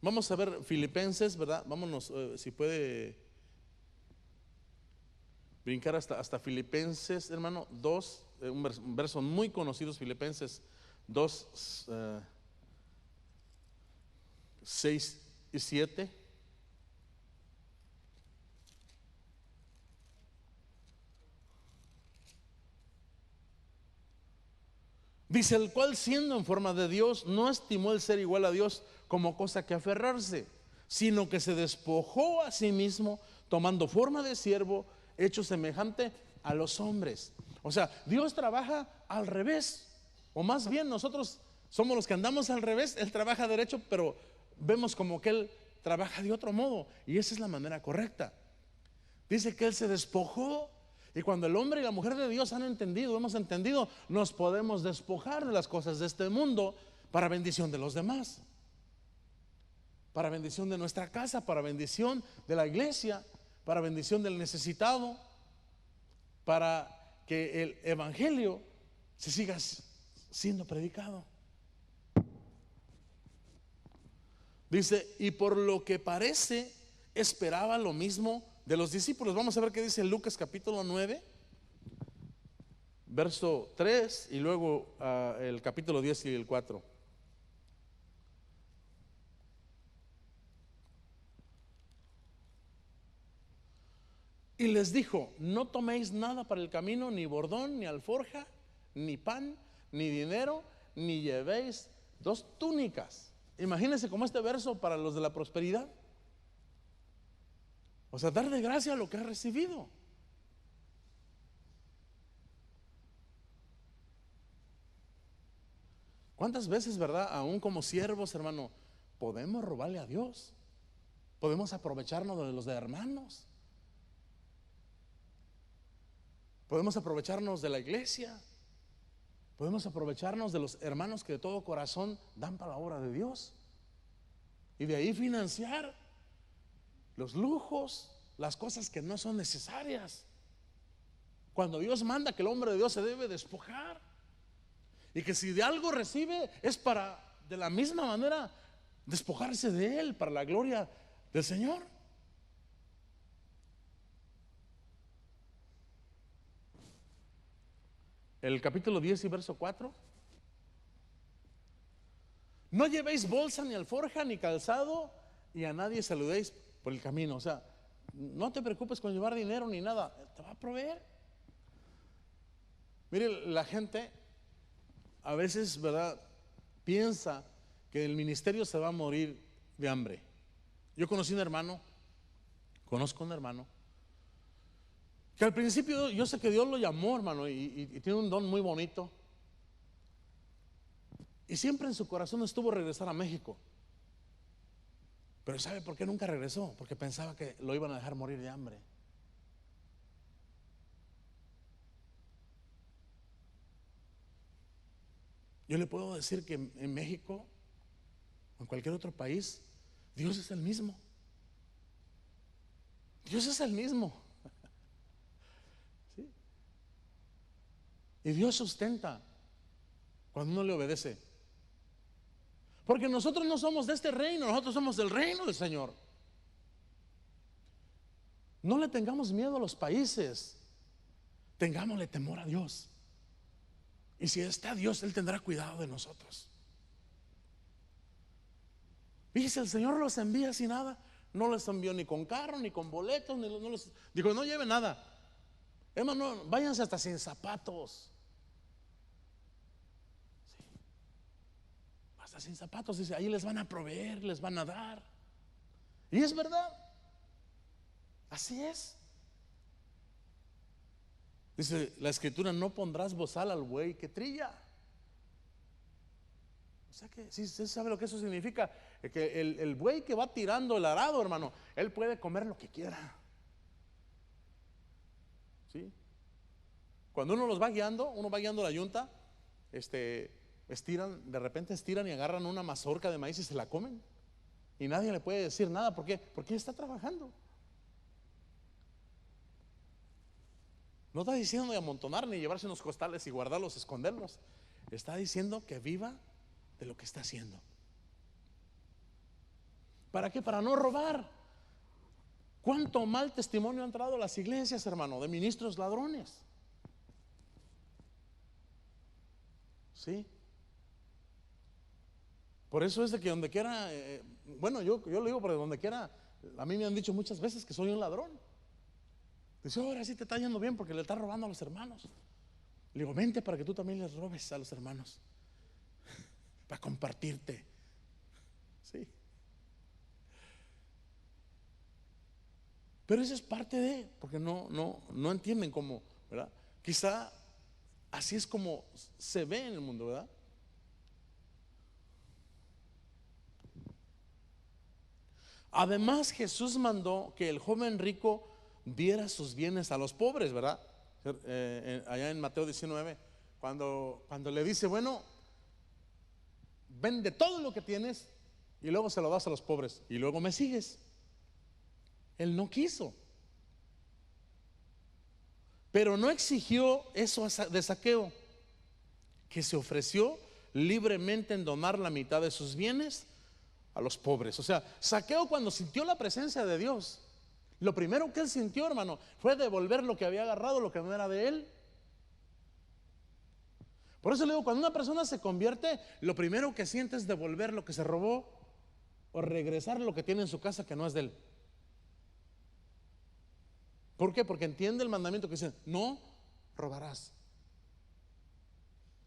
Speaker 1: Vamos a ver Filipenses, ¿verdad? Vámonos, si puede brincar hasta Filipenses, hermano, 2, un verso muy conocido, Filipenses 2, 6 y 7. Dice, el cual siendo en forma de Dios, no estimó el ser igual a Dios como cosa que aferrarse, sino que se despojó a sí mismo, tomando forma de siervo, hecho semejante a los hombres. O sea, Dios trabaja al revés, o más bien nosotros somos los que andamos al revés. Él trabaja derecho, pero vemos como que Él trabaja de otro modo, y esa es la manera correcta. Dice que Él se despojó. Y cuando el hombre y la mujer de Dios han entendido, hemos entendido, nos podemos despojar de las cosas de este mundo para bendición de los demás. para bendición de nuestra casa, para bendición de la iglesia, para bendición del necesitado, para que el evangelio se siga siendo predicado. Dice, y por lo que parece esperaba lo mismo de los discípulos. Vamos a ver qué dice Lucas capítulo 9, verso 3 y luego el capítulo 10 y el 4. Y les dijo, no toméis nada para el camino, ni bordón, ni alforja, ni pan, ni dinero, ni llevéis 2 túnicas. Imagínense como este verso para los de la prosperidad. O sea, darle gracia a lo que has recibido. ¿Cuántas veces, verdad, aún como siervos, hermano, podemos robarle a Dios? Podemos aprovecharnos de los de hermanos. Podemos aprovecharnos de la iglesia. Podemos aprovecharnos de los hermanos que de todo corazón dan para la obra de Dios. Y de ahí financiar los lujos, las cosas que no son necesarias. Cuando Dios manda que el hombre de Dios se debe despojar. Y que si de algo recibe es para, de la misma manera, despojarse de él para la gloria del Señor. El capítulo 10 y verso 4. No llevéis bolsa, ni alforja, ni calzado, y a nadie saludéis por el camino. O sea, no te preocupes con llevar dinero ni nada, te va a proveer. Mire, la gente a veces, ¿verdad?, piensa que el ministerio se va a morir de hambre. Yo conozco un hermano que al principio yo sé que Dios lo llamó, hermano, y tiene un don muy bonito. Y siempre en su corazón estuvo regresar a México. Pero ¿sabe por qué nunca regresó? Porque pensaba que lo iban a dejar morir de hambre. Yo le puedo decir que en México o en cualquier otro país, Dios es el mismo. Dios es el mismo. ¿Sí? Y Dios sustenta cuando uno le obedece. Porque nosotros no somos de este reino, nosotros somos del reino del Señor. No le tengamos miedo a los países, tengámosle temor a Dios. Y si está Dios, Él tendrá cuidado de nosotros. Fíjese, el Señor los envía sin nada. No les envió ni con carro, ni con boletos, no les dijo, no lleven nada. Hermano, váyanse hasta sin zapatos. Sí. Hasta sin zapatos, dice, ahí les van a proveer, les van a dar. Y es verdad. Así es. Dice la escritura, no pondrás bozal al buey que trilla. O sea que, si usted sabe lo que eso significa, que el buey que va tirando el arado, hermano, él puede comer lo que quiera. ¿Sí? Cuando uno los va guiando, uno va guiando la yunta, estiran, de repente estiran y agarran una mazorca de maíz y se la comen. Y nadie le puede decir nada. ¿Por qué? Porque él está trabajando. No está diciendo de amontonar ni llevarse unos costales y guardarlos, esconderlos. Está diciendo que viva de lo que está haciendo. ¿Para qué? Para no robar. ¿Cuánto mal testimonio han traído las iglesias, hermano, de ministros ladrones? Sí. Por eso es de que donde quiera, bueno, yo lo digo porque donde quiera, a mí me han dicho muchas veces que soy un ladrón. Dice, ahora sí te está yendo bien porque le estás robando a los hermanos. Le digo, vente para que tú también les robes a los hermanos, para compartirte. Sí. Pero eso es parte de, porque no entienden cómo, ¿verdad? Quizá así es como se ve en el mundo, ¿verdad? Además, Jesús mandó que el joven rico diera sus bienes a los pobres, ¿verdad? Allá en Mateo 19, cuando le dice, bueno, vende todo lo que tienes y luego se lo das a los pobres y luego me sigues. Él no quiso, pero no exigió eso de Zaqueo, que se ofreció libremente en donar la mitad de sus bienes a los pobres. O sea, Zaqueo, cuando sintió la presencia de Dios, lo primero que él sintió, hermano, fue devolver lo que había agarrado, lo que no era de él. Por eso le digo, cuando una persona se convierte, lo primero que siente es devolver lo que se robó o regresar lo que tiene en su casa que no es de él. ¿Por qué? Porque entiende el mandamiento que dice: no robarás.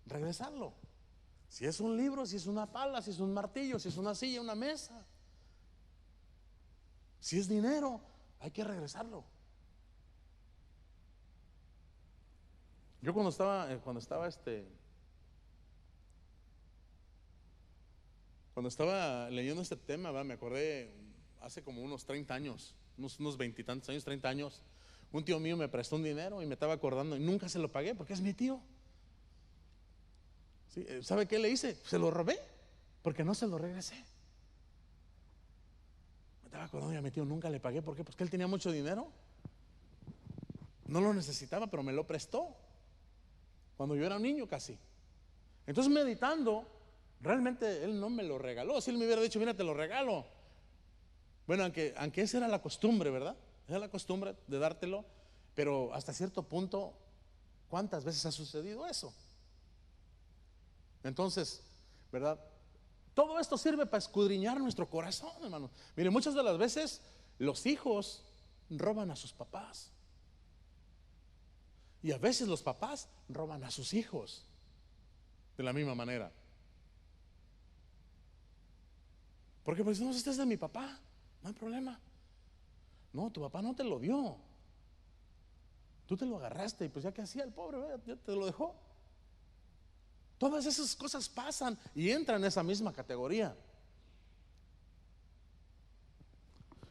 Speaker 1: Regresarlo. Si es un libro, si es una pala, si es un martillo, si es una silla, una mesa, si es dinero, hay que regresarlo. Yo cuando estaba leyendo este tema, me acordé hace como unos 30 años, unos 20 y tantos años, 30 años. Un tío mío me prestó un dinero y me estaba acordando y nunca se lo pagué porque es mi tío. ¿Sí? ¿Sabe qué le hice? Se lo robé porque no se lo regresé. Me estaba acordando y a mi tío nunca le pagué. ¿Por qué? Porque él tenía mucho dinero, no lo necesitaba, pero me lo prestó cuando yo era un niño casi. Entonces, meditando, realmente él no me lo regaló. Si él me hubiera dicho: mira, te lo regalo. Bueno, aunque esa era la costumbre, ¿verdad? Esa era la costumbre de dártelo, pero hasta cierto punto, ¿cuántas veces ha sucedido eso? Entonces, ¿verdad? Todo esto sirve para escudriñar nuestro corazón, hermano. Mire, muchas de las veces los hijos roban a sus papás, y a veces los papás roban a sus hijos de la misma manera. Porque pues no, este es de mi papá, no hay problema. No, tu papá no te lo dio, tú te lo agarraste y pues ya que hacía el pobre, ya te lo dejó. Todas esas cosas pasan y entran en esa misma categoría.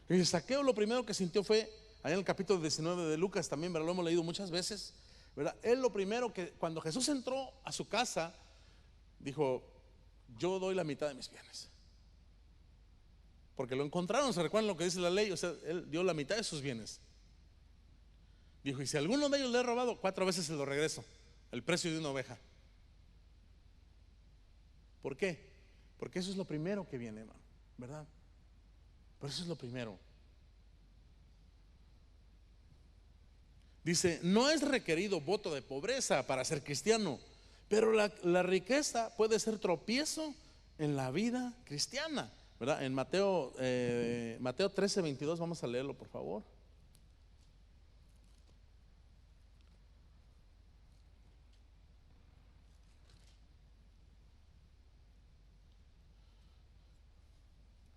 Speaker 1: Y Zaqueo lo primero que sintió fue, allá en el capítulo 19 de Lucas también, ¿verdad? Lo hemos leído muchas veces, ¿verdad? Él lo primero que, cuando Jesús entró a su casa, dijo: yo doy la mitad de mis bienes. Porque lo encontraron, ¿se recuerdan lo que dice la ley? O sea, él dio la mitad de sus bienes. Dijo: y si alguno de ellos le he robado, 4 veces se lo regreso, el precio de una oveja. ¿Por qué? Porque eso es lo primero que viene, hermano, ¿verdad? Pero eso es lo primero. Dice: no es requerido voto de pobreza para ser cristiano, pero la riqueza puede ser tropiezo en la vida cristiana, ¿verdad? En Mateo 13:22, vamos a leerlo, por favor.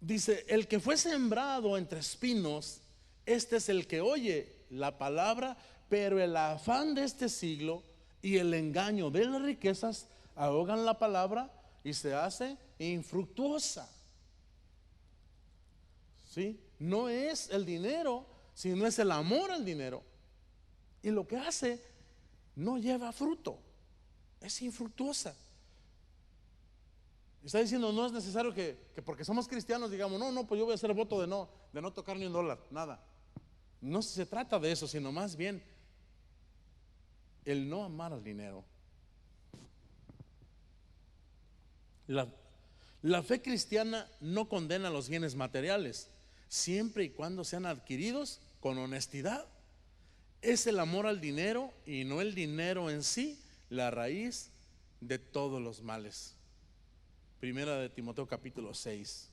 Speaker 1: Dice: el que fue sembrado entre espinos, este es el que oye la palabra, pero el afán de este siglo y el engaño de las riquezas ahogan la palabra y se hace infructuosa. ¿Sí? No es el dinero, sino es el amor al dinero. Y lo que hace no lleva fruto, es infructuosa. Está diciendo: no es necesario que porque somos cristianos digamos: no, pues yo voy a hacer voto de no tocar ni un dólar, nada. No se trata de eso, sino más bien el no amar al dinero. La fe cristiana no condena los bienes materiales, siempre y cuando sean adquiridos con honestidad. Es el amor al dinero y no el dinero en sí la raíz de todos los males. Primera de Timoteo capítulo 6.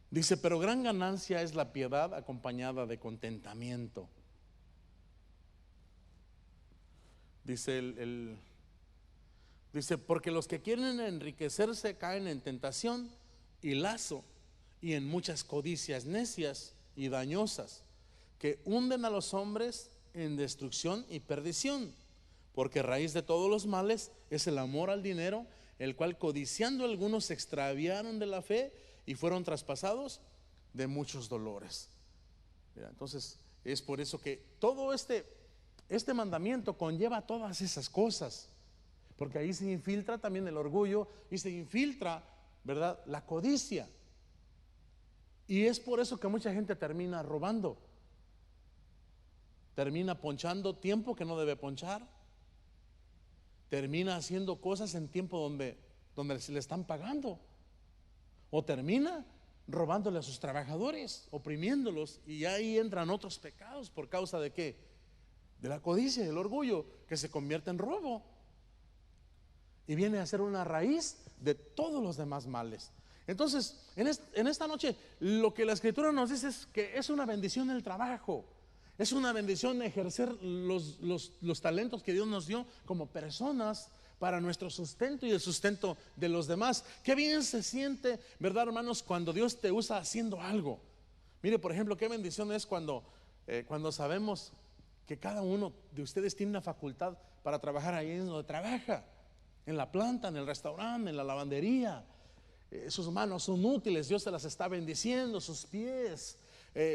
Speaker 1: Dice: pero gran ganancia es la piedad acompañada de contentamiento. Dice dice: porque los que quieren enriquecerse caen en tentación y lazo y en muchas codicias necias y dañosas, que hunden a los hombres en destrucción y perdición, porque raíz de todos los males es el amor al dinero, el cual codiciando algunos se extraviaron de la fe y fueron traspasados de muchos dolores. Mira, entonces es por eso que todo este mandamiento conlleva todas esas cosas, porque ahí se infiltra también el orgullo y se infiltra, ¿verdad?, la codicia. Y es por eso que mucha gente termina robando, termina ponchando tiempo que no debe ponchar, termina haciendo cosas en tiempo donde se le están pagando, o termina robándole a sus trabajadores, oprimiéndolos, y ahí entran otros pecados. ¿Por causa de qué? De la codicia y el orgullo, que se convierte en robo y viene a ser una raíz de todos los demás males. Entonces, en esta noche lo que la Escritura nos dice es que es una bendición el trabajo, es una bendición ejercer los talentos que Dios nos dio como personas para nuestro sustento y el sustento de los demás. Qué bien se siente, ¿verdad, hermanos?, cuando Dios te usa haciendo algo. Mire, por ejemplo, qué bendición es cuando sabemos que cada uno de ustedes tiene una facultad para trabajar ahí en donde trabaja, en la planta, en el restaurante, en la lavandería. Sus manos son útiles, Dios se las está bendiciendo, sus pies,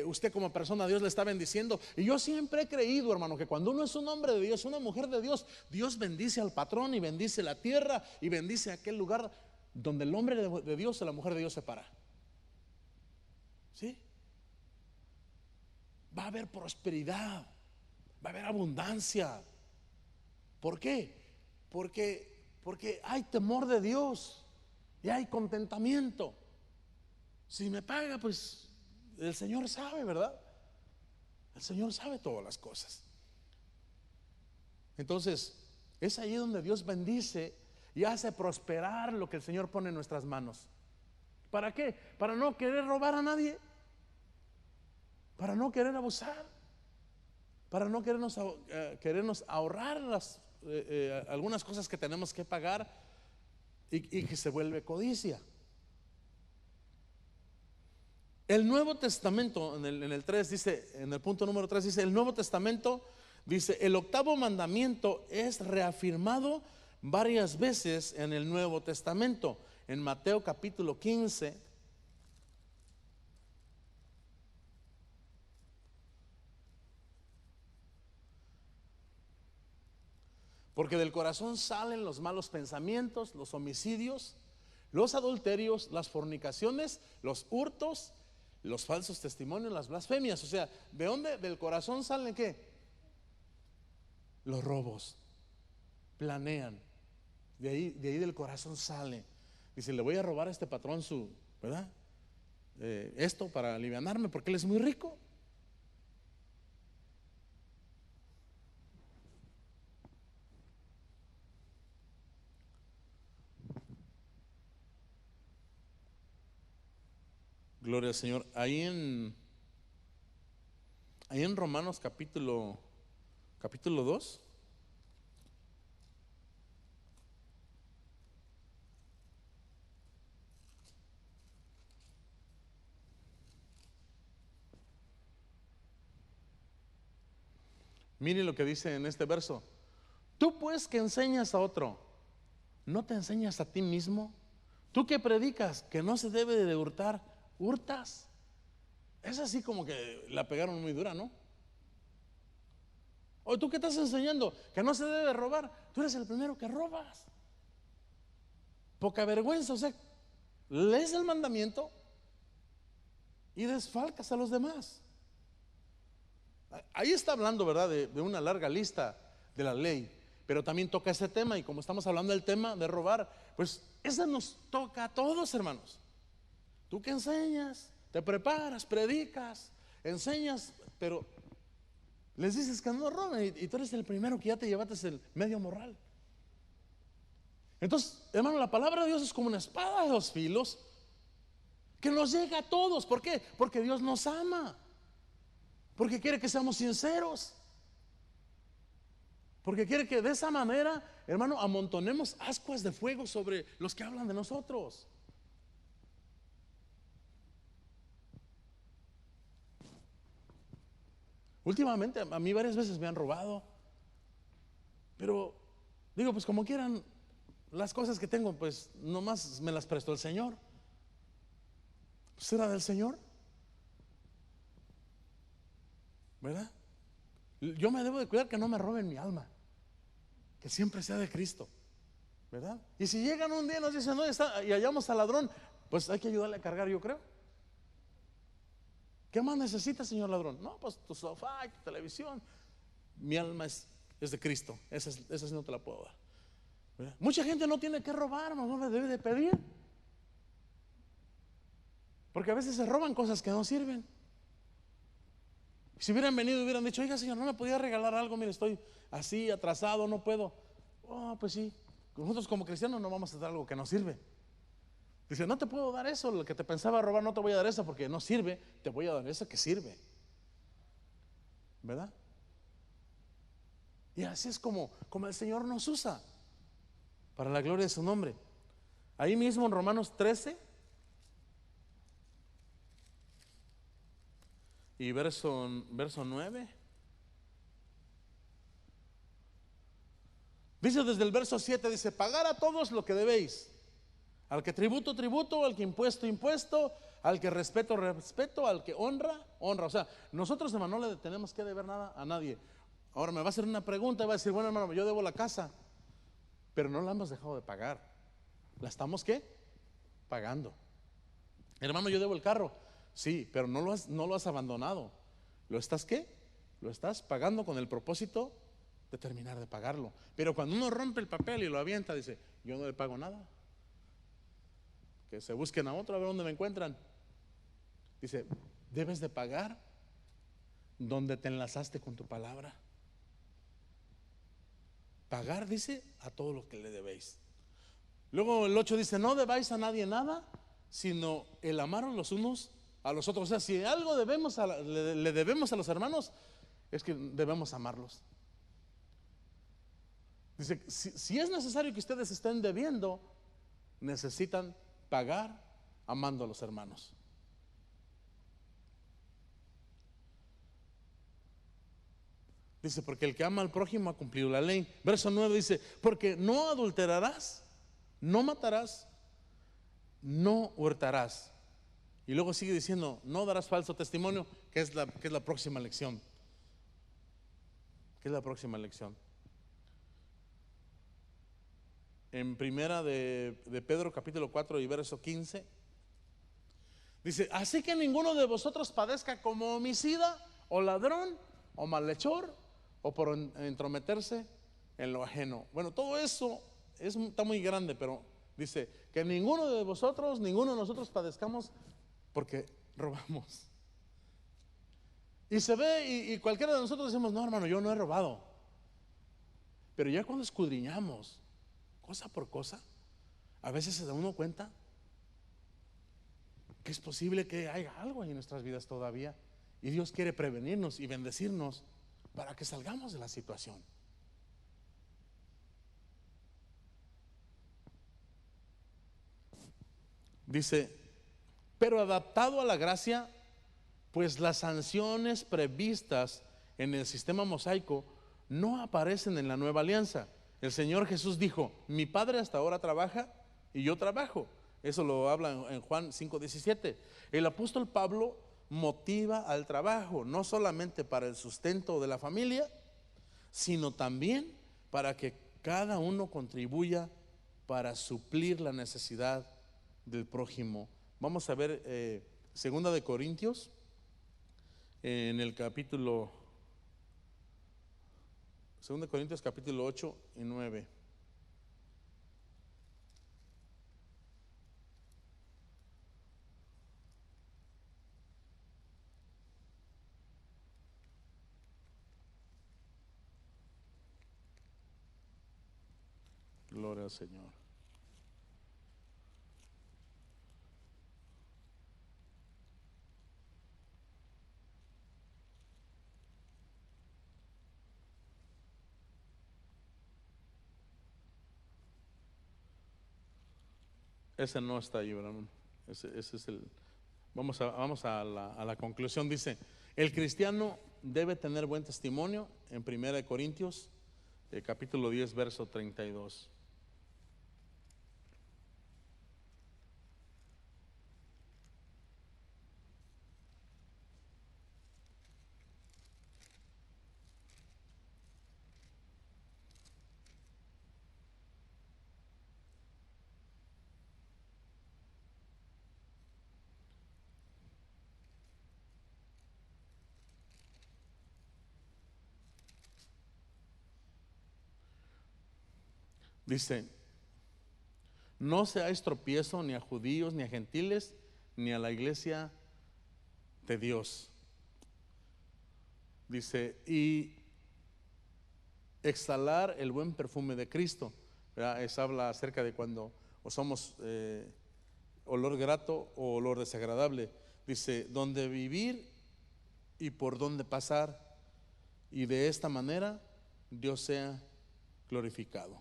Speaker 1: usted como persona, Dios le está bendiciendo. Y yo siempre he creído, hermano, que cuando uno es un hombre de Dios, una mujer de Dios, Dios bendice al patrón y bendice la tierra y bendice aquel lugar donde el hombre de Dios y la mujer de Dios se para. ¿Sí? Va a haber prosperidad, va a haber abundancia. ¿Por qué? Porque hay temor de Dios y hay contentamiento. Si me paga, pues el Señor sabe, ¿verdad? El Señor sabe todas las cosas. Entonces, es ahí donde Dios bendice y hace prosperar lo que el Señor pone en nuestras manos. ¿Para qué? Para no querer robar a nadie, para no querer abusar, para no querernos ahorrar algunas cosas que tenemos que pagar y que se vuelve codicia. El Nuevo Testamento en el 3 dice, en el punto número 3 dice, el Nuevo Testamento dice, el octavo mandamiento es reafirmado varias veces en el Nuevo Testamento. En Mateo capítulo 15, porque del corazón salen los malos pensamientos, los homicidios, los adulterios, las fornicaciones, los hurtos, los falsos testimonios, las blasfemias. O sea, ¿de dónde? Del corazón salen ¿qué? Los robos. Planean. De ahí del corazón sale. Dice, le voy a robar a este patrón ¿verdad? Esto para alivianarme porque él es muy rico. Gloria al Señor. Ahí en Romanos capítulo 2. Miren lo que dice en este verso. Tú pues que enseñas a otro, ¿no te enseñas a ti mismo? Tú que predicas que no se debe de hurtar, ¿hurtas? Es así como que la pegaron muy dura, ¿no? O tú que estás enseñando que no se debe robar, tú eres el primero que robas. Poca vergüenza, o sea, lees el mandamiento y desfalcas a los demás. Ahí está hablando, ¿verdad?, de una larga lista de la ley, pero también toca ese tema. Y como estamos hablando del tema de robar, pues ese nos toca a todos, hermanos. Tú que enseñas, te preparas, predicas, enseñas, pero les dices que no roben y tú eres el primero que ya te llevaste el medio morral. Entonces, hermano, la palabra de Dios es como una espada de dos filos que nos llega a todos. ¿Por qué? Porque Dios nos ama, porque quiere que seamos sinceros, porque quiere que de esa manera, hermano, amontonemos ascuas de fuego sobre los que hablan de nosotros. Últimamente a mí varias veces me han robado, pero digo, pues como quieran, las cosas que tengo, pues nomás me las prestó el Señor. ¿Será del Señor? ¿Verdad? Yo me debo de cuidar que no me roben mi alma, que siempre sea de Cristo, ¿verdad? Y si llegan un día y nos dicen, no está, y hallamos al ladrón, pues hay que ayudarle a cargar, yo creo. ¿Qué más necesita, señor ladrón? No, pues tu sofá, tu televisión. Mi alma es de Cristo, esa sí no te la puedo dar, ¿verdad? Mucha gente no tiene que robar, no le debe de pedir, porque a veces se roban cosas que no sirven. Si hubieran venido y hubieran dicho, oiga señor, ¿no me podía regalar algo? Mire, estoy así atrasado, no puedo. Oh, pues sí, nosotros como cristianos no vamos a dar algo que no sirve. Dice, no te puedo dar eso, lo que te pensaba robar no te voy a dar eso porque no sirve, te voy a dar eso que sirve, ¿verdad? Y así es como el Señor nos usa para la gloria de su nombre. Ahí mismo en Romanos 13 y verso 9, dice desde el verso 7, dice, pagar a todos lo que debéis, al que tributo, tributo, al que impuesto, impuesto, al que respeto, respeto, al que honra, honra. O sea, nosotros, hermano, no le tenemos que deber nada a nadie. Ahora me va a hacer una pregunta y va a decir, bueno, hermano, yo debo la casa, pero no la hemos dejado de pagar. ¿La estamos qué? Pagando. Hermano, yo debo el carro. Sí, pero no lo has abandonado. ¿Lo estás qué? Lo estás pagando con el propósito de terminar de pagarlo. Pero cuando uno rompe el papel y lo avienta, dice, yo no le pago nada. Que se busquen a otro a ver dónde me encuentran. Dice, debes de pagar donde te enlazaste con tu palabra. Pagar, dice, a todo lo que le debéis. Luego el 8 dice, no debáis a nadie nada, sino el amaros los unos a los otros. O sea, si algo le debemos a los hermanos, es que debemos amarlos. Dice, si es necesario que ustedes estén debiendo, necesitan pagar amando a los hermanos. Dice, porque el que ama al prójimo ha cumplido la ley. Verso 9 dice, porque no adulterarás, no matarás, no hurtarás. Y luego sigue diciendo, no darás falso testimonio, que es la próxima lección. ¿Qué es la próxima lección? En primera de Pedro capítulo 4 y verso 15 dice, así que ninguno de vosotros padezca como homicida o ladrón o malhechor o por entrometerse en lo ajeno. Bueno, todo eso está muy grande, pero dice que ninguno de nosotros padezcamos porque robamos. Y se ve y cualquiera de nosotros decimos, no hermano, yo no he robado. Pero ya cuando escudriñamos cosa por cosa, a veces se da uno cuenta que es posible que haya algo ahí en nuestras vidas todavía, y Dios quiere prevenirnos y bendecirnos para que salgamos de la situación. Dice, pero adaptado a la gracia, pues las sanciones previstas en el sistema mosaico no aparecen en la nueva alianza. El Señor Jesús dijo, mi Padre hasta ahora trabaja y yo trabajo. Eso lo habla en Juan 5:17. El apóstol Pablo motiva al trabajo, no solamente para el sustento de la familia, sino también para que cada uno contribuya para suplir la necesidad del prójimo. Vamos a ver Segunda de Corintios, en el capítulo 2 Corintios capítulo 8 y 9. Gloria al Señor. Ese no está ahí, ¿verdad? Ese es el. Vamos a la conclusión. Dice: el cristiano debe tener buen testimonio en 1 Corintios, capítulo 10, verso 32. Dice: no seáis tropiezo ni a judíos, ni a gentiles, ni a la iglesia de Dios. Dice: y exhalar el buen perfume de Cristo. ¿Verdad? Habla acerca de cuando o somos olor grato o olor desagradable. Dice: donde vivir y por donde pasar, y de esta manera Dios sea glorificado.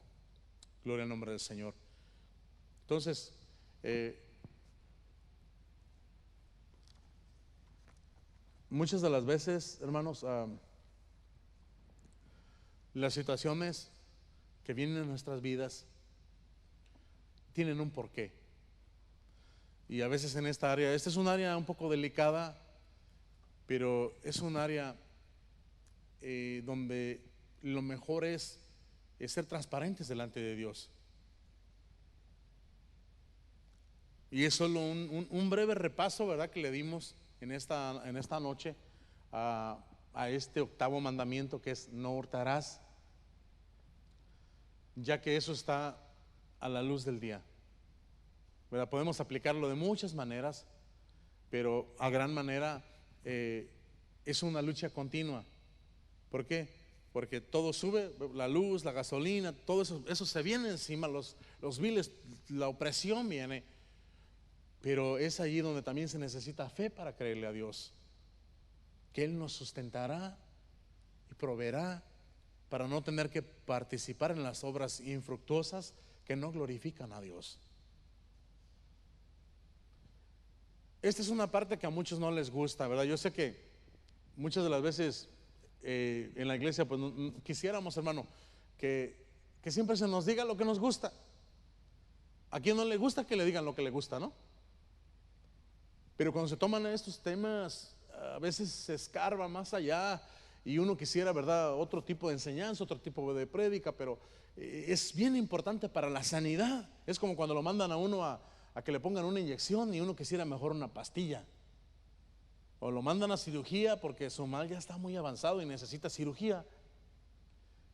Speaker 1: Gloria al nombre del Señor. Entonces, muchas de las veces, hermanos, las situaciones que vienen en nuestras vidas tienen un porqué. Y a veces en esta área, esta es un área un poco delicada, pero es un área donde lo mejor es ser transparentes delante de Dios. Y es solo un breve repaso, ¿verdad?, que le dimos en esta noche a este octavo mandamiento, que es: no hurtarás, ya que eso está a la luz del día, ¿verdad? Podemos aplicarlo de muchas maneras, pero a gran manera es una lucha continua. ¿Por qué? Porque todo sube, la luz, la gasolina, todo eso se viene encima, los biles, la opresión viene. Pero es allí donde también se necesita fe para creerle a Dios, que Él nos sustentará y proveerá para no tener que participar en las obras infructuosas que no glorifican a Dios. Esta es una parte que a muchos no les gusta, ¿verdad? Yo sé que muchas de las veces en la iglesia pues quisiéramos, hermano, que siempre se nos diga lo que nos gusta. ¿A quién no le gusta que le digan lo que le gusta, no? Pero cuando se toman estos temas, a veces se escarba más allá y uno quisiera, ¿verdad?, otro tipo de enseñanza, otro tipo de prédica, pero es bien importante para la sanidad. Es como cuando lo mandan a uno a que le pongan una inyección y uno quisiera mejor una pastilla. O lo mandan a cirugía porque su mal ya está muy avanzado y necesita cirugía.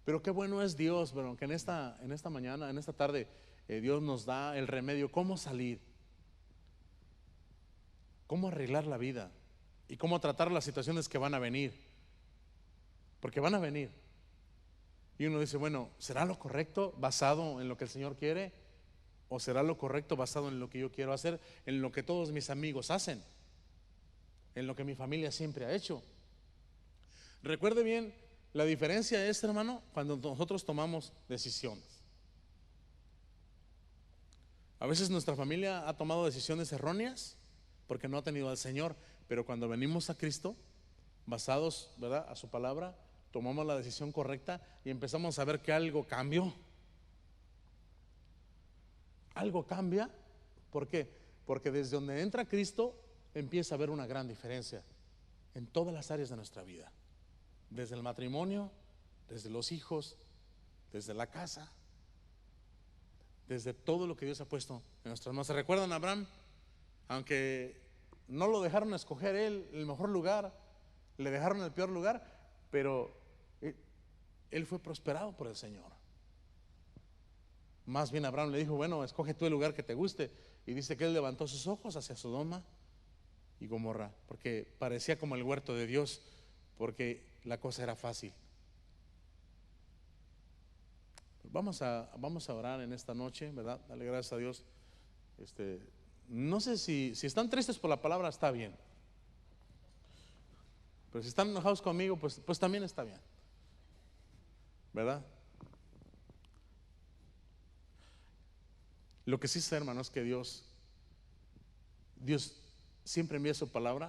Speaker 1: Pero qué bueno es Dios, bueno, que en esta mañana, en esta tarde, Dios nos da el remedio, cómo salir, cómo arreglar la vida y cómo tratar las situaciones que van a venir, porque van a venir. Y uno dice: bueno, ¿será lo correcto basado en lo que el Señor quiere? ¿O será lo correcto basado en lo que yo quiero hacer, en lo que todos mis amigos hacen, en lo que mi familia siempre ha hecho? Recuerde bien, la diferencia es, hermano, cuando nosotros tomamos decisiones. A veces nuestra familia ha tomado decisiones erróneas porque no ha tenido al Señor, pero cuando venimos a Cristo, basados, ¿verdad?, a su palabra, tomamos la decisión correcta y empezamos a ver que algo cambió. Algo cambia. ¿Por qué? Porque desde donde entra Cristo empieza a haber una gran diferencia en todas las áreas de nuestra vida, desde el matrimonio, desde los hijos, desde la casa, desde todo lo que Dios ha puesto en nuestras manos. ¿Se recuerdan a Abraham? Aunque no lo dejaron escoger él el mejor lugar, le dejaron el peor lugar, pero él fue prosperado por el Señor. Más bien Abraham le dijo: bueno, escoge tú el lugar que te guste. Y dice que él levantó sus ojos hacia Sodoma y Gomorra, porque parecía como el huerto de Dios, porque la cosa era fácil. Vamos a orar en esta noche, ¿verdad? Dale gracias a Dios. No sé si están tristes por la palabra, está bien. Pero si están enojados conmigo, pues también está bien, ¿verdad? Lo que sí sé, hermano, es que Dios siempre envía su palabra